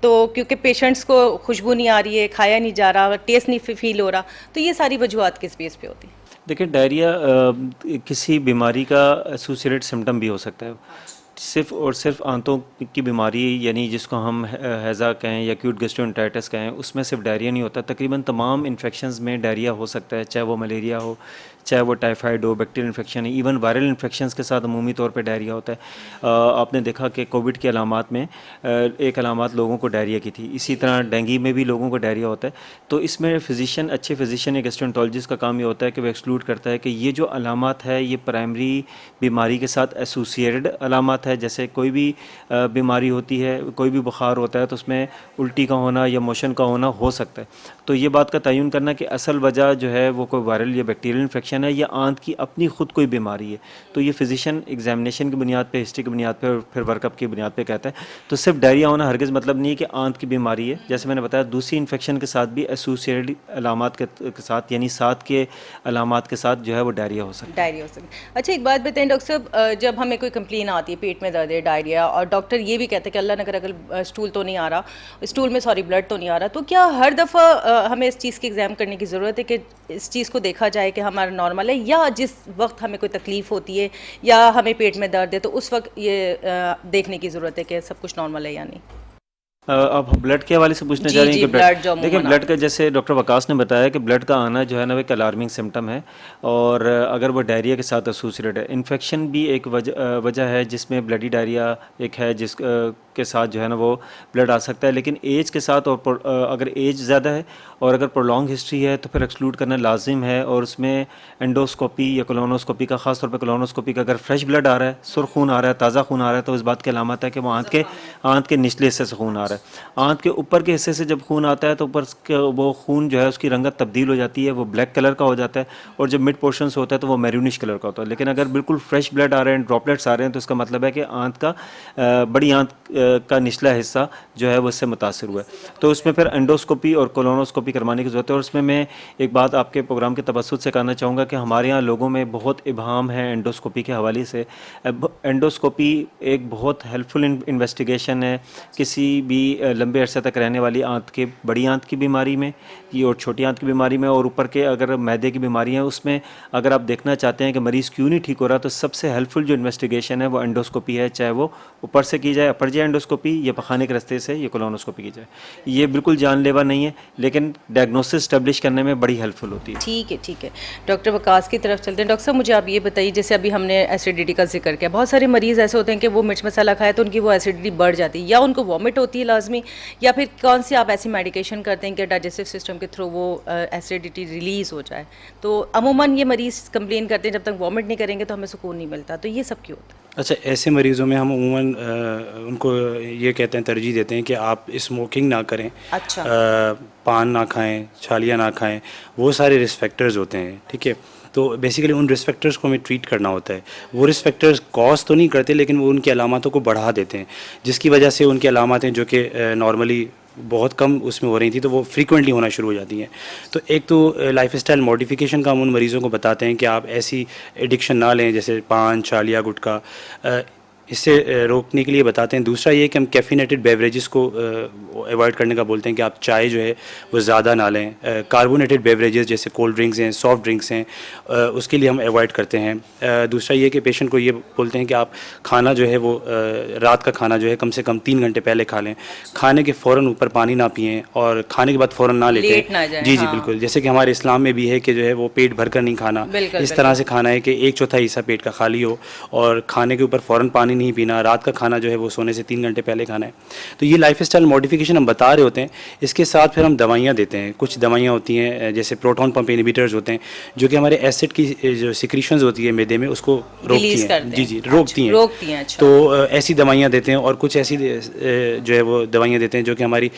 तो क्योंकि पेशेंट्स को खुशबू नहीं आ रही है, खाया नहीं जा रहा, टेस्ट नहीं फील हो रहा, तो ये सारी वजूहत किस बेस पे होती है? देखिए, डायरिया किसी बीमारी का एसोसिएटेड सिम्टम भी हो सकता है। सिर्फ और सिर्फ आंतों की बीमारी, यानी जिसको हम हैज़ा कहें या एक्यूट गैस्ट्रोएंटेराइटिस कहें, उसमें सिर्फ डायरिया नहीं होता। तकरीबन तमाम इन्फेक्शंस में डायरिया हो सकता है, चाहे वो मलेरिया हो, चाहे वो टाइफाइड हो, बैक्टीरियल इन्फेक्शन है, इवन वायरल इन्फेक्शंस के साथ अमूमी तौर पे डायरिया होता है। आपने देखा कि कोविड की अलामात में एक अलामात लोगों को डायरिया की थी, इसी तरह डेंगू में भी लोगों को डायरिया होता है। तो इसमें फिजिशियन, अच्छे फिजिशियन या गैस्ट्रोएंटरोलॉजिस्ट का काम ये होता है कि वो एक्सक्लूड करता है कि ये जो अलामात है ये प्राइमरी बीमारी के साथ एसोसिएटेड अलामात है। जैसे कोई भी बीमारी होती है, कोई भी बुखार होता है तो उसमें उल्टी का होना या मोशन का होना हो सकता है। तो ये बात का तयन करना कि असल वजह जो है वो कोई वायरल या बैक्टीरियल इन्फेक्शन है या आंत की अपनी खुद कोई बीमारी है, तो ये फिजिशियन एग्जामिनेशन की बुनियाद पे, हिस्ट्री की बुनियाद पे और फिर वर्कअप की बुनियाद पे कहता है। तो सिर्फ डायरिया होना हरगिज़ मतलब नहीं है कि आंत की बीमारी है। जैसे मैंने बताया, दूसरी इन्फेक्शन के साथ भी एसोसिएटेड अलामात के साथ, यानी साथ के अलामात के साथ जो है वो डायरिया हो सकता है। डायरिया हो सकता है। अच्छा, एक बात बताएं डॉक्टर साहब, जब हमें कोई कंप्लेन आती है पेट में दर्द है, डायरिया, और डॉक्टर ये भी कहते हैं कि अल्लाह न करे अगर स्टूल तो नहीं आ रहा, स्टूल में ब्लड तो नहीं आ रहा, तो क्या हर दफ़ा हमें इस चीज़ की एग्ज़ाम करने की ज़रूरत है कि इस चीज़ को देखा जाए कि हमारा नॉर्मल है, या जिस वक्त हमें कोई तकलीफ़ होती है या हमें पेट में दर्द है तो उस वक्त ये देखने की ज़रूरत है कि सब कुछ नॉर्मल है या नहीं? अब ब्लड के हवाले से पूछना जी, चाह रही हैं जी, कि ब्लड जो देखिए, अमूमन ब्लड का, जैसे डॉक्टर वकास ने बताया कि ब्लड का आना जो है ना वो एक अलार्मिंग सिम्टम है, और अगर वो डायरिया के साथ एसोसिएटेड है। इन्फेक्शन भी एक वजह है जिसमें ब्लडी डायरिया एक है, जिस के साथ जो है ना वो ब्लड आ सकता है। लेकिन एज के साथ, और अगर एज ज़्यादा है और अगर प्रोलॉन्ग हिस्ट्री है तो फिर एक्सक्लूड करना लाजिम है, और उसमें एंडोस्कोपी या कोलोनोस्कोपी का, ख़ास तौर पे कोलोनोस्कोपी का, अगर फ्रेश ब्लड आ रहा है, सुर्ख खून आ रहा है, ताज़ा खून आ रहा है, तो इस बात की अलामत है कि वो आंत के निचले हिस्से से खून आ रहा है। आंत के ऊपर के हिस्से से जब खून आता है तो ऊपर वो खून जो है उसकी रंगत तब्दील हो जाती है, वो ब्लैक कलर का हो जाता है, और जब मिड पोर्शन से होता है तो वो मैरूनिश कलर का होता है। लेकिन अगर बिल्कुल फ्रेश ब्लड आ रहे हैं, ड्रॉपलेट्स आ रहे हैं, तो इसका मतलब है कि आंत का, बड़ी आंत का निचला हिस्सा जो है वो इससे मुतासिर हुआ है। तो उसमें फिर एंडोस्कोपी और कोलोनोस्कोपी करवाने की ज़रूरत है। और उसमें मैं एक बात आपके प्रोग्राम के तवज्जुह से कहना चाहूँगा कि हमारे यहाँ लोगों में बहुत इबाहम है एंडोस्कोपी के हवाले से। एंडोस्कोपी एक बहुत हेल्पफुल इन्वेस्टिगेशन है किसी भी लंबे अरसे तक रहने वाली आंत के, बड़ी आंत की बीमारी में और छोटी आंत की बीमारी में, और ऊपर के अगर मैदे की बीमारी है उसमें अगर आप देखना चाहते हैं कि मरीज़ क्यों नहीं ठीक हो रहा, तो सबसे हेल्पफुल जो इन्वेस्टिगेशन है वो एंडोस्कोपी है, चाहे वो ऊपर से की जाए, अपर जी एंडोस्कोपी, या पखाने के रास्ते से ये कोलोनोस्कोपी की जाए। ये बिल्कुल जानलेवा नहीं है, लेकिन डायग्नोसिस स्टैब्लिश करने में बड़ी हेल्पफुल होती है। ठीक है, ठीक है। डॉक्टर वकास की तरफ चलते हैं। डॉक्टर साहब, मुझे आप ये बताइए, जैसे अभी हमने एसिडिटी का जिक्र किया, बहुत सारे मरीज़ ऐसे होते हैं कि वो मिर्च मसाला खाए तो उनकी वो एसिडिटी बढ़ जाती है, या उनको वॉमिट होती है लाजमी, या फिर कौन सी आप ऐसी मेडिकेशन करते हैं कि डाइजेस्टिव सिस्टम के थ्रू वो एसिडिटी रिलीज़ हो जाए? तो अमूमन ये मरीज़ कंप्लेन करते हैं जब तक वॉमिट नहीं करेंगे तो हमें सुकून नहीं मिलता, तो ये सब क्यों होता है? अच्छा, ऐसे मरीज़ों में हम अमूमन उनको ये कहते हैं, तरजीह देते हैं कि आप स्मोकिंग ना करें, अच्छा, पान ना खाएं, छालियाँ ना खाएं, वो सारे रिस्क फैक्टर्स होते हैं। ठीक है, तो बेसिकली उन रिस्क फैक्टर्स को हमें ट्रीट करना होता है। वो रिस्क फैक्टर्स कॉज तो नहीं करते, लेकिन वो उनकी अलामतों को बढ़ा देते हैं, जिसकी वजह से उनकी अलामतें जो कि नॉर्मली बहुत कम उसमें हो रही थी, तो वो फ्रीक्वेंटली होना शुरू हो जाती हैं। तो एक तो लाइफस्टाइल मॉडिफिकेशन का हम उन मरीज़ों को बताते हैं कि आप ऐसी एडिक्शन ना लें जैसे पान, छालिया, गुटखा, इससे रोकने के लिए बताते हैं। दूसरा ये कि हम कैफिनेटेड बेवरेजेस को अवॉइड करने का बोलते हैं कि आप चाय जो है वो ज़्यादा ना लें। कार्बोनेटेड बेवरेजेस जैसे कोल्ड ड्रिंक्स हैं, सॉफ्ट ड्रिंक्स हैं, उसके लिए हम अवॉइड करते हैं। दूसरा ये कि पेशेंट को ये बोलते हैं कि आप खाना जो है वो रात का खाना जो है कम से कम 3 घंटे पहले खा लें। खाने के फ़ौरन ऊपर पानी ना पिएँ और खाने के बाद फ़ौरन ना लेटें। जी जी, बिल्कुल, जैसे कि हमारे इस्लाम में भी है कि जो है वो पेट भर कर नहीं खाना, इस तरह से खाना है कि 1/4 हिस्सा पेट का खाली हो और खाने के ऊपर फ़ौरन पानी पानी नहीं पीना, रात का खाना जो है वो सोने से 3 घंटे पहले खाना है। तो ये लाइफस्टाइल मॉडिफिकेशन हम बता रहे होते हैं। इसके साथ फिर हम दवाइयाँ देते हैं। कुछ दवाइयाँ होती हैं जैसे प्रोटॉन पंप इनहिबिटर्स होते हैं, जो कि हमारे एसिड की जो सिक्रीशंस होती है मैदे में उसको रोकती Release हैं। करते हैं। जी जी, रोकती हैं। अच्छा। तो ऐसी दवाइयाँ देते हैं, और कुछ ऐसी जो है वो दवाइयाँ देते हैं जो कि हमारी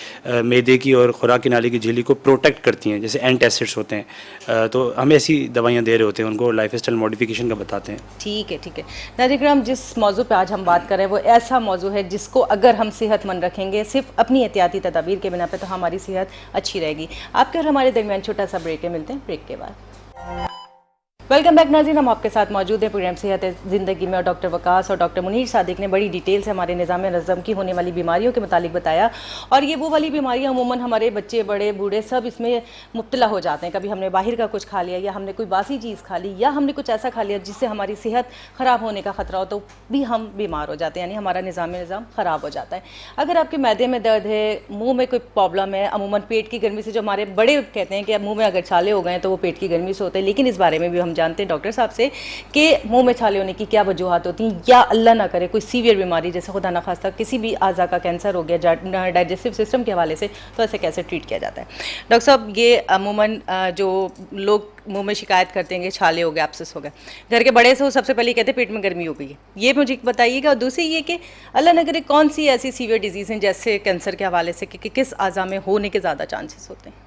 मैदे की और खुराक की नाली की झिल्ली को प्रोटेक्ट करती हैं, जैसे एंटासिड्स होते हैं। तो हम ऐसी दवाइयाँ दे रहे होते हैं उनको, लाइफस्टाइल मॉडिफिकेशन का बताते हैं। ठीक है, ठीक है। नाज़रीन किराम, जिस मौजू पे आज हम बात कर रहे हैं वो ऐसा मौजू है जिसको अगर हम सेहतमंद रखेंगे सिर्फ अपनी एहतियाती तदाबीर के बिना पे, तो हमारी सेहत अच्छी रहेगी। आपके और हमारे दरमियान छोटा सा ब्रेक है, मिलते हैं ब्रेक के बाद। वेलकम बैक नाज़रीन, हम आपके साथ मौजूद हैं प्रोग्राम सेहत ज़िंदगी में, और डॉक्टर वकास और डॉक्टर मुनीर सादिक ने बड़ी डिटेल से हमारे निज़ाम नज़म की होने वाली बीमारियों के मुतालिक बताया। और ये वो वाली बीमारियाँ अमूमन हमारे बच्चे, बड़े, बूढ़े सब इसमें मुब्तला हो जाते हैं। कभी हमने बाहर का कुछ खा लिया, या हमने कोई बासी चीज़ खा ली, या हमने कुछ ऐसा खा लिया जिससे हमारी सेहत ख़राब होने का ख़तरा हो, तो भी हम बीमार हो जाते हैं, यानी हमारा निज़ाम ख़राब हो जाता है। अगर आपके मैदे में दर्द है, मुँह में कोई प्रॉब्लम है, अमूमन पेट की गर्मी से, जो हमारे बड़े कहते हैं कि मुँह में अगर छाले हो गए तो वो पेट की गर्मी से होते हैं, लेकिन इस बारे में भी हम जानते हैं डॉक्टर साहब से कि मुंह में छाले होने की क्या वजूहत होती हैं, या अल्लाह ना करे कोई सीवियर बीमारी जैसे खुदा ना खास्ता किसी भी आज़ा का कैंसर हो गया डाइजेस्टिव सिस्टम के हवाले से, तो ऐसे कैसे ट्रीट किया जाता है। डॉक्टर साहब, ये अमूमन जो लोग मुंह में शिकायत करते हैं कि छाले हो गए, एब्सेस हो गए, घर के बड़े से वो सबसे पहले कहते हैं पेट में गर्मी हो गई है, ये मुझे बताइएगा। और दूसरी ये कि अल्लाह ना करे कौन सी ऐसी सीवियर डिजीज़ हैं जैसे कैंसर के हवाले से कि किस आज़ा में होने के ज़्यादा चांसेस होते हैं।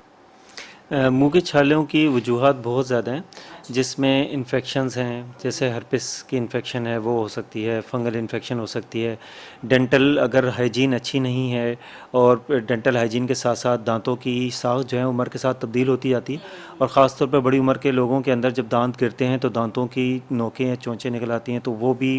मुंह के छालों की वजूहात बहुत ज़्यादा हैं, जिसमें इन्फेक्शंस हैं, जैसे हर्पिस की इन्फेक्शन है वो हो सकती है, फंगल इन्फेक्शन हो सकती है, डेंटल अगर हाइजीन अच्छी नहीं है, और डेंटल हाइजीन के साथ साथ दांतों की साख जो है उम्र के साथ तब्दील होती जाती है, और ख़ास तौर पर बड़ी उम्र के लोगों के अंदर जब दांत गिरते हैं तो दांतों की नोकें या चोंचें निकल आती हैं, तो वो भी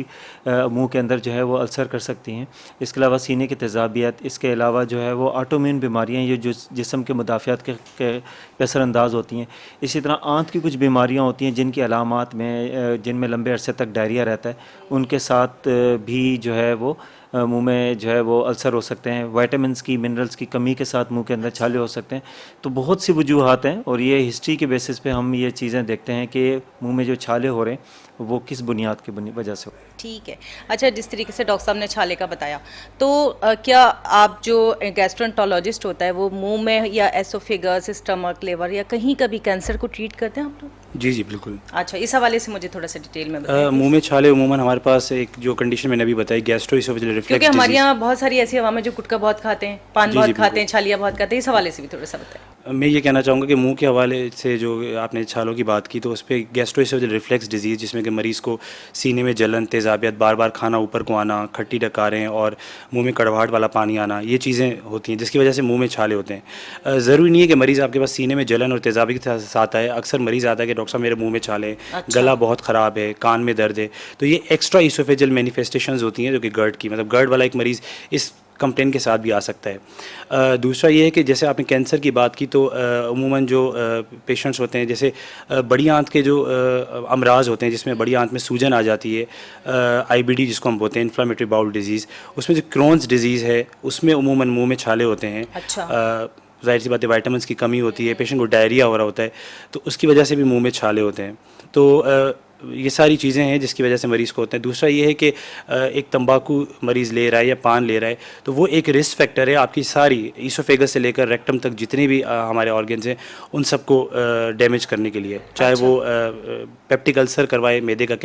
मुंह के अंदर जो है वो अल्सर कर सकती हैं। इसके अलावा सीने की तेज़ाबियत, इसके अलावा जो है वो ऑटोइम्यून बीमारियाँ, ये जो जिस्म के मुदाफ़ियात के असरअंदाज होती हैं। इसी तरह आंत की कुछ बीमारियाँ होती हैं जिनकी अलामात में, जिनमें लंबे अरसे तक डायरिया रहता है, उनके साथ भी जो है वो मुंह में जो है वो अल्सर हो सकते हैं। विटामिन्स की, मिनरल्स की कमी के साथ मुंह के अंदर छाले हो सकते हैं। तो बहुत सी वजूहात हैं, और ये हिस्ट्री के बेसिस पे हम ये चीज़ें देखते हैं कि मुंह में जो छाले हो रहे हैं वो किस बुनियाद की वजह से हो। ठीक है। अच्छा, जिस तरीके से डॉक्टर साहब ने छाले का बताया, तो क्या आप जो गैस्ट्रोएंटरोलॉजिस्ट होता है वो मुंह में या एसोफेगस, स्टमक, लिवर या कहीं का भी कैंसर को ट्रीट करते हैं आप लोग? जी जी, बिल्कुल। अच्छा, इस हवाले से मुझे थोड़ा सा डिटेल में बताइए। मुंह में छाले उमूमन हमारे पास एक जो कंडीशन मैंने अभी बताई, गैस्ट्रोइसोफेजियल रिफ्लक्स, क्योंकि हमारे यहाँ बहुत सारी ऐसी हवा में जो गुटखा बहुत खाते हैं, पान बहुत खाते हैं, छालियाँ बहुत खाते हैं, इस हवाले से भी थोड़ा सा बताएं। मैं ये कहना चाहूँगा कि मुंह के हवाले से जो आपने छालों की बात की, तो उस पर गैस्ट्रोइसोफेजियल रिफ्लक्स डिजीज़, जिसमें कि मरीज़ को सीने में जलन, तेज़ाबियत, बार बार खाना ऊपर को आना, खट्टी डकारें और मुंह में कड़वाहट वाला पानी आना, ये चीज़ें होती हैं जिसकी वजह से मुंह में छाले होते हैं। ज़रूरी नहीं है कि मरीज़ आपके पास सीने में जलन और तेज़ाबियत के साथ आए। अक्सर मरीज़ आता है कि डॉक्टर साहब मेरे मुंह में छाले, गला बहुत ख़राब है, कान में दर्द है, तो ये एक्स्ट्रा इसोफेजियल मैनिफेस्टेशंस होती हैं जो कि गर्ड की, मतलब गर्ड वाला एक मरीज़ इस कंप्लेन के साथ भी आ सकता है। दूसरा ये है कि जैसे आपने कैंसर की बात की, तो अमूमन जो पेशेंट्स होते हैं, जैसे बड़ी आंत के जो अमराज होते हैं जिसमें बड़ी आंत में सूजन आ जाती है, IBD जिसको हम बोलते हैं, इन्फ्लामेटरी बाउल डिजीज़, उसमें जो क्रोन्स डिजीज़ है उसमें अमूमन मुंह में छाले होते हैं। अच्छा। ज़ाहिर सी बात है, विटामिन्स की कमी होती है, पेशेंट को डायरिया हो रहा होता है, तो उसकी वजह से भी मुंह में छाले होते हैं। तो ये सारी चीज़ें हैं जिसकी वजह से मरीज़ को होते हैं। दूसरा ये है कि एक तंबाकू मरीज़ ले रहा है या पान ले रहा है, तो वो एक रिस्क फैक्टर है आपकी सारी ईसोफेगस से लेकर रेक्टम तक जितने भी हमारे ऑर्गन्स हैं उन सबको डैमेज करने के लिए, चाहे वो पेप्टिक अल्सर करवाए, मैदे का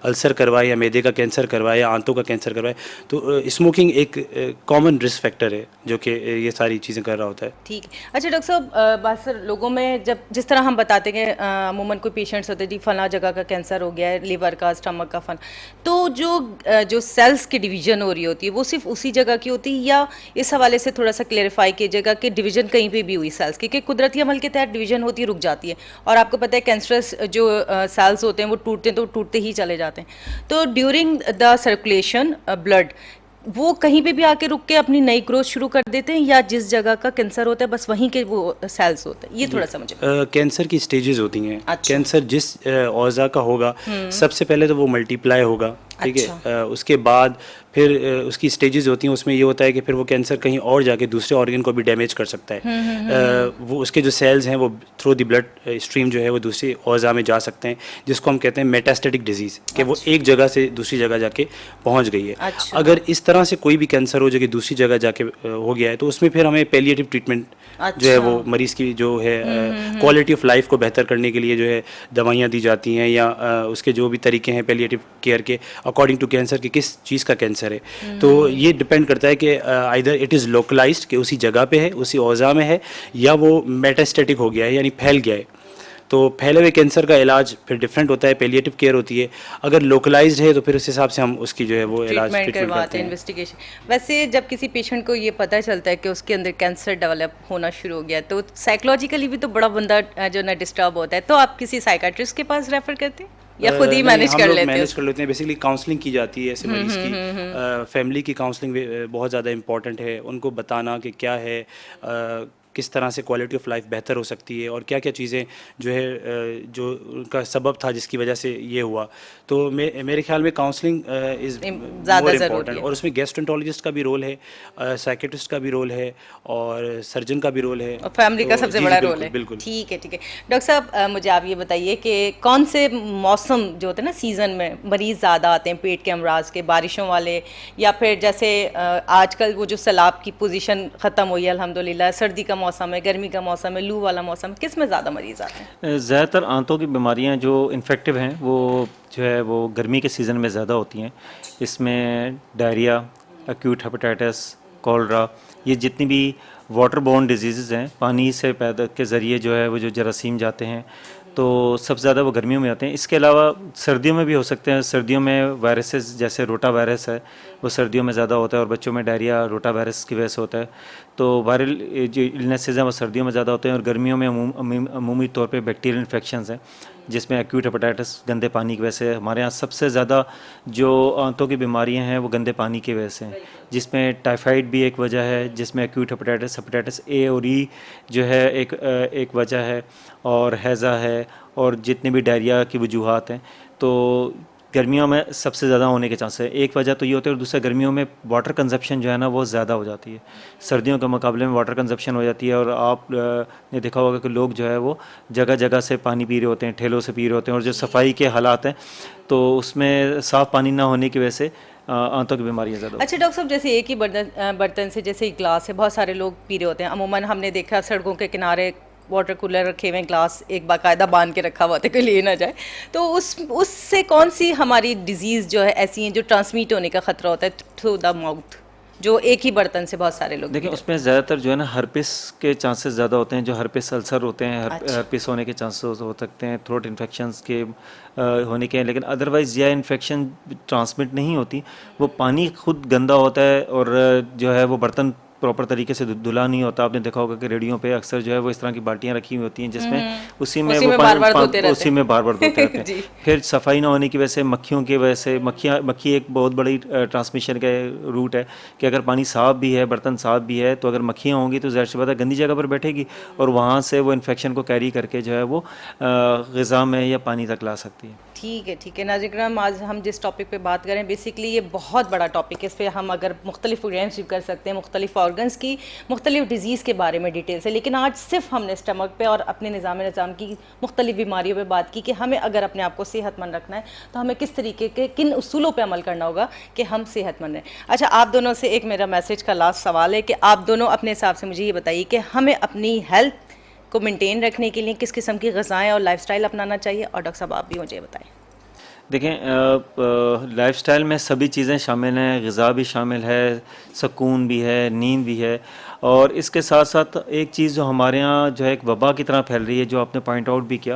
अल्सर करवाए, या मैदे का कैंसर करवाए, या आंतों का कैंसर करवाए। तो स्मोकिंग एक कॉमन रिस्क फैक्टर है जो कि ये सारी चीज़ें कर रहा होता है। ठीक है। अच्छा डॉक्टर साहब, बात सर लोगों में जब जिस तरह हम बताते हैं कि अमूमन कोई पेशेंट्स होते हैं जी फला जगह का कैंसर हो गया है, लिवर का, स्टमक का, फन, तो जो सेल्स की डिवीजन हो रही होती है वो सिर्फ उसी जगह की होती है, या इस हवाले से थोड़ा सा क्लेरिफाई कीजिएगा कि डिवीजन कहीं पे भी हुई सेल्स की, कि कुदरती अमल के तहत डिवीजन होती है, रुक जाती है, और आपको पता है कैंसरस जो सेल्स होते हैं वो टूटते हैं तो टूटते ही चले जाते हैं। तो ड्यूरिंग द सर्कुलेशन ब्लड वो कहीं पे भी आके रुक के अपनी नई ग्रोथ शुरू कर देते हैं, या जिस जगह का कैंसर होता है बस वहीं के वो सेल्स होते हैं? ये थोड़ा सा मुझे कैंसर की स्टेजेस होती हैं। अच्छा। कैंसर जिस औज़ा का होगा सबसे पहले तो वो मल्टीप्लाई होगा, ठीक है। उसके बाद फिर उसकी स्टेजेस होती हैं, उसमें ये होता है कि फिर वो कैंसर कहीं और जाके दूसरे ऑर्गन को भी डैमेज कर सकता है। वो उसके जो सेल्स हैं वो थ्रू द ब्लड स्ट्रीम जो है वो दूसरी औज़ा में जा सकते हैं, जिसको हम कहते हैं मेटास्टेटिक डिजीज़, कि वो एक जगह से दूसरी जगह जाके पहुंच गई है। अच्छा। अगर इस तरह से कोई भी कैंसर हो जो कि दूसरी जगह जाके हो गया है, तो उसमें फिर हमें पैलिएटिव ट्रीटमेंट जो है वो मरीज़ की जो है क्वालिटी ऑफ लाइफ को बेहतर करने के लिए जो है दवाइयाँ दी जाती हैं, या उसके जो भी तरीके हैं पैलिएटिव केयर के अकॉर्डिंग टू कैंसर कि किस चीज़ का कैंसर है। तो ये डिपेंड करता है कि आइदर इट इज़ लोकलाइज्ड कि उसी जगह पे है, उसी औज़ा में है, या वो मेटास्टेटिक हो गया है यानी फैल गया है। तो फैले हुए कैंसर का इलाज फिर डिफरेंट होता है, पैलिएटिव केयर होती है। अगर लोकलाइज्ड है तो फिर उस हिसाब से हम उसकी जो है वो इलाज ट्रीटमेंट करवाते हैं, इन्वेस्टिगेशन। वैसे जब किसी पेशेंट को ये पता चलता है कि उसके अंदर कैंसर डेवलप होना शुरू हो गया, तो साइकोलॉजिकली भी तो बड़ा बंदा जो ना डिस्टर्ब होता है, तो आप किसी साइकाट्रिस्ट के पास रेफर करते हैं या खुद ही मैनेज कर लेते हैं? मैनेज कर लेते हैं। बेसिकली काउंसलिंग की जाती है ऐसे मरीज़ की। फैमिली की काउंसलिंग बहुत ज़्यादा इंपॉर्टेंट है, उनको बताना कि क्या है, किस तरह से क्वालिटी ऑफ लाइफ बेहतर हो सकती है, और क्या क्या चीज़ें जो है जो उनका सबब था जिसकी वजह से ये हुआ। तो मेरे ख्याल में काउंसलिंग इज़ मोर इम्पॉर्टेंट, और उसमें गैस्ट्रोएंटरोलॉजिस्ट का भी रोल है, साइकेट्रिस्ट का भी रोल है, और सर्जन का भी रोल है, और फैमिली का सबसे बड़ा रोल है। बिल्कुल। ठीक है, ठीक है। डॉक्टर साहब, मुझे आप ये बताइए कि कौन से मौसम जो होते हैं ना, सीज़न में मरीज़ ज़्यादा आते हैं पेट के अमराज के, बारिशों वाले, या फिर जैसे आजकल वो जो सैलाब की पोजीशन ख़त्म हुई है अल्हम्दुलिल्लाह, सर्दी का मौसम है, गर्मी का मौसम है, लू वाला मौसम, किस में ज़्यादा मरीज़ आते हैं? ज़्यादातर आंतों की बीमारियां जो इन्फेक्टिव हैं वो जो है वो गर्मी के सीज़न में ज़्यादा होती हैं। इसमें डायरिया, एक्यूट हेपेटाइटिस, कॉलरा, ये जितनी भी वाटर बोर्न डिजीज़ हैं, पानी से पैदा के ज़रिए जो है वो जो जरासीम जाते हैं, तो सबसे ज़्यादा वो गर्मियों में आते हैं। इसके अलावा सर्दियों में भी हो सकते हैं। सर्दियों में वायरसेस जैसे रोटा वायरस है वो सर्दियों में ज़्यादा होता है, और बच्चों में डायरिया रोटा वायरस की वजह से होता है। तो वायरल जो इलनेसेस हैं वो सर्दियों में ज़्यादा होते हैं, और गर्मियों में अमूमी तौर पे बैक्टीरियल इन्फेक्शंस हैं, जिसमें एक्यूट हेपेटाइटिस गंदे पानी की वजह से। हमारे यहाँ सबसे ज़्यादा जो आंतों की बीमारियाँ हैं वो गंदे पानी की वजह से हैं, जिसमें टाइफाइड भी एक वजह है, जिसमें एक्यूट हेपेटाइटिस, हेपेटाइटिस ए और ई जो है एक वजह है, और हैज़ा है, और जितने भी डायरिया की वजूहात हैं। तो गर्मियों में सबसे ज़्यादा होने के चांस है, एक वजह तो ये होती है, और दूसरा गर्मियों में वाटर कंजप्शन जो है ना वो ज़्यादा हो जाती है, सर्दियों के मुकाबले में वाटर कंजप्शन हो जाती है। और आप ने देखा होगा कि लोग जो है वो जगह जगह से पानी पी रहे होते हैं, ठेलों से पी रहे होते हैं, और जो सफाई के हालात हैं तो उसमें साफ़ पानी ना होने की वजह से आंतों की बीमारियाँ ज़्यादा। अच्छा डॉक्टर साहब, जैसे एक ही बर्तन से, जैसे एक ग्लास है, बहुत सारे लोग पी रहे होते हैं। अमूमन हमने देखा सड़कों के किनारे वाटर कूलर रखे हुए हैं, ग्लास एक बाकायदा बांध के रखा हुआ था कि ले ना जाए, तो उससे कौन सी हमारी डिजीज़ जो है ऐसी हैं जो ट्रांसमिट होने का ख़तरा होता है थ्रू द माउथ, जो एक ही बर्तन से बहुत सारे लोग? देखिए उसमें ज़्यादातर जो है ना हर्पिस के चांसेस ज़्यादा होते हैं, जो हर्पिस अल्सर होते हैं, हर्पिस होने के चांसेस हो सकते हैं, थ्रोट इन्फेक्शंस के होने के, लेकिन अदरवाइज़ यह इन्फेक्शन ट्रांसमिट नहीं होती। वो पानी खुद गंदा होता है, और जो है वो बर्तन प्रॉपर तरीके से धुला नहीं होता। आपने देखा होगा कि रेडियो पे अक्सर जो है वो इस तरह की बाल्टियाँ रखी हुई होती हैं, जिसमें उसी में वो बार-बार धोते रहते उसी में बार-बार धोते रहते हैं। फिर सफाई ना होने की वजह से, मक्खियों की वजह से, मक्खी एक बहुत बड़ी ट्रांसमिशन का रूट है, कि अगर पानी साफ़ भी है, बर्तन साफ़ भी है, तो अगर मक्खियाँ होंगी तो ज़ाहिर सी बात है गंदी जगह पर बैठेगी, और वहाँ से वो इन्फेक्शन को कैरी करके जो है वो ग़िज़ा में या पानी तक ला सकती है। ठीक है, ठीक है। नाज़रीन किराम, आज हम जिस टॉपिक पे बात करें, बेसिकली ये बहुत बड़ा टॉपिक है, इस पर हम अगर मुख्तलिफ प्रोग्राम्स भी कर सकते हैं, मुख्तलिफ ऑर्गन्स की मुख्तलिफ डिजीज़ के बारे में डिटेल से, लेकिन आज सिर्फ हमने स्टमक पे और अपने निज़ाम की मुख्तलिफ बीमारियों पे बात की कि हमें अगर अपने आप को सेहतमंद रखना है तो हमें किस तरीके के किन उसूलों पे अमल करना होगा कि हम सेहतमंद रहें। अच्छा, आप दोनों से एक मेरा मैसेज का लास्ट सवाल है कि आप दोनों अपने हिसाब से मुझे ये बताइए कि हमें अपनी हेल्थ को मेंटेन रखने के लिए किस किस्म की ग़िज़ाएँ और लाइफस्टाइल अपनाना चाहिए, और डॉक्टर साहब आप भी मुझे बताएं। देखें, लाइफस्टाइल में सभी चीज़ें शामिल हैं, ग़िज़ा भी शामिल है, सुकून भी है, नींद भी है, और इसके साथ साथ एक चीज़ जो हमारे यहाँ जो है एक वबा की तरह फैल रही है, जो आपने पॉइंट आउट भी किया,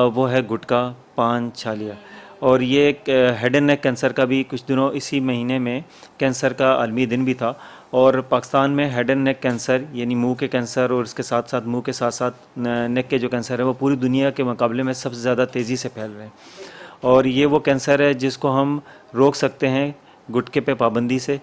वो है गुटखा, पान, छालिया। और ये हेड एंड नेक कैंसर का भी कुछ दिनों इसी महीने में कैंसर का आलमी दिन भी था, और पाकिस्तान में हेड एंड नेक कैंसर यानी मुंह के कैंसर, और इसके साथ साथ मुंह के साथ साथ नेक के जो कैंसर है वो पूरी दुनिया के मुकाबले में सबसे ज़्यादा तेज़ी से फैल रहे हैं। और ये वो कैंसर है जिसको हम रोक सकते हैं गुटखे पे पाबंदी से,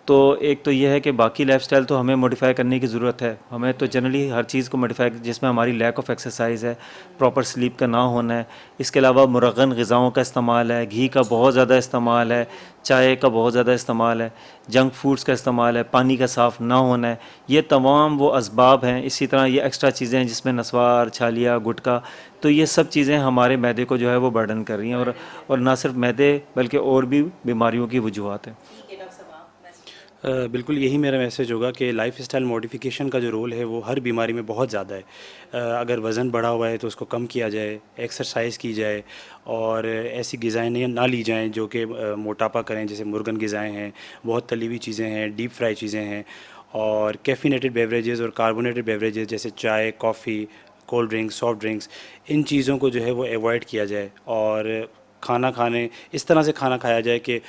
तो एक तो ये है कि बाकी लाइफस्टाइल तो हमें मॉडिफाई करने की ज़रूरत है, हमें तो जनरली हर चीज़ को मॉडिफाई, जिसमें हमारी लैक ऑफ एक्सरसाइज है, प्रॉपर स्लीप का ना होना है, इसके अलावा मुरगन ग़िज़ाओं का इस्तेमाल है, घी का बहुत ज़्यादा इस्तेमाल है, चाय का बहुत ज़्यादा इस्तेमाल है, जंक फूड्स का इस्तेमाल है, पानी का साफ़ ना होना है, ये तमाम वो असबाब हैं। इसी तरह ये एक्स्ट्रा चीज़ें हैं जिसमें नस्वार, छालिया, गुटखा, तो ये सब चीज़ें हमारे मैदे को जो है वो बर्डन कर रही हैं, और ना सिर्फ मैदे बल्कि और भी बीमारियों की वजूहत हैं। बिल्कुल यही मेरा मैसेज होगा कि लाइफ स्टाइल मॉडिफिकेशन का जो रोल है वो हर बीमारी में बहुत ज़्यादा है। अगर वज़न बढ़ा हुआ है तो उसको कम किया जाए, एक्सरसाइज की जाए, और ऐसी ग़िज़ाएँ ना ली जाएँ जो कि मोटापा करें, जैसे मुर्गन ग़िज़ाएँ हैं, बहुत तली हुई चीज़ें हैं, डीप फ्राई चीज़ें हैं, और कैफ़ीनेटेड बेवरेजेस और कार्बोनेटेड बेवरेजेस जैसे चाय, coffee, cold drinks, soft drinks, इन चीज़ों को जो है वो अवॉइड किया जाए, और खाना खाने इस तरह से खाना खाया जाए कि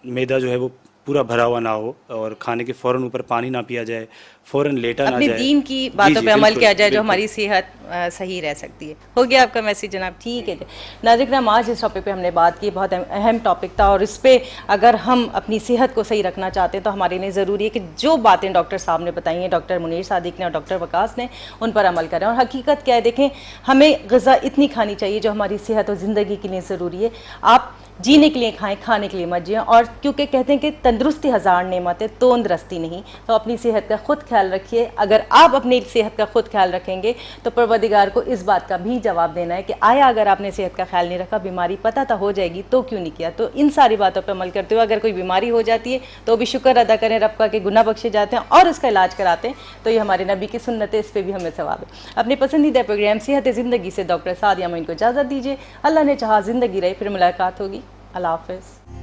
मैदा जो है वो पूरा भरा हुआ ना हो, और खाने के फ़ौरन ऊपर पानी ना पिया जाए, फ़ौरन लेटा ना अपने जाए। दीन की जी, बातों जी, पे अमल बिल्कुल, किया जाए जो बिल्कुल। हमारी सेहत सही रह सकती है। हो गया आपका मैसेज जनाब, ठीक है जी। नाज़रीन, आज इस टॉपिक पे हमने बात की, बहुत अहम टॉपिक था, और इस पे अगर हम अपनी सेहत को सही रखना चाहते हैं तो हमारे लिए ज़रूरी है कि जो बातें डॉक्टर साहब ने बताई हैं, डॉक्टर मुनीर सादिक ने और डॉक्टर वकास ने, उन पर अमल करें। और हकीकत क्या है, देखें, हमें ग़िज़ा इतनी खानी चाहिए जो हमारी सेहत और ज़िंदगी के लिए ज़रूरी है। आप जीने के लिए खाएं, खाने के लिए मत जिएं। और क्योंकि कहते हैं कि तंदुरुस्ती हज़ार नेमत है, तंदुरुस्ती नहीं, तो अपनी सेहत का ख़ुद ख्याल रखिए। अगर आप अपनी सेहत का ख़ुद ख्याल रखेंगे तो परवरदिगार को इस बात का भी जवाब देना है कि आया अगर आपने सेहत का ख्याल नहीं रखा, बीमारी पता तो हो जाएगी, तो क्यों नहीं किया। तो इन सारी बातों पर अमल करते हुए अगर कोई बीमारी हो जाती है तो भी शुक्र अदा करें रब का कि गुनाह बख्शे जाते हैं और उसका इलाज कराते हैं, तो ये हमारे नबी की सुन्नत है, इस पर भी हमें सवाब है। अपने पसंदीदा प्रोग्राम सेहत ज़िंदगी से डॉक्टर सादिया मोइन को इजाज़त दीजिए। अल्लाह ने चाहा ज़िंदगी रहे, फिर मुलाकात होगी। अल्लाह हाफ़िज़।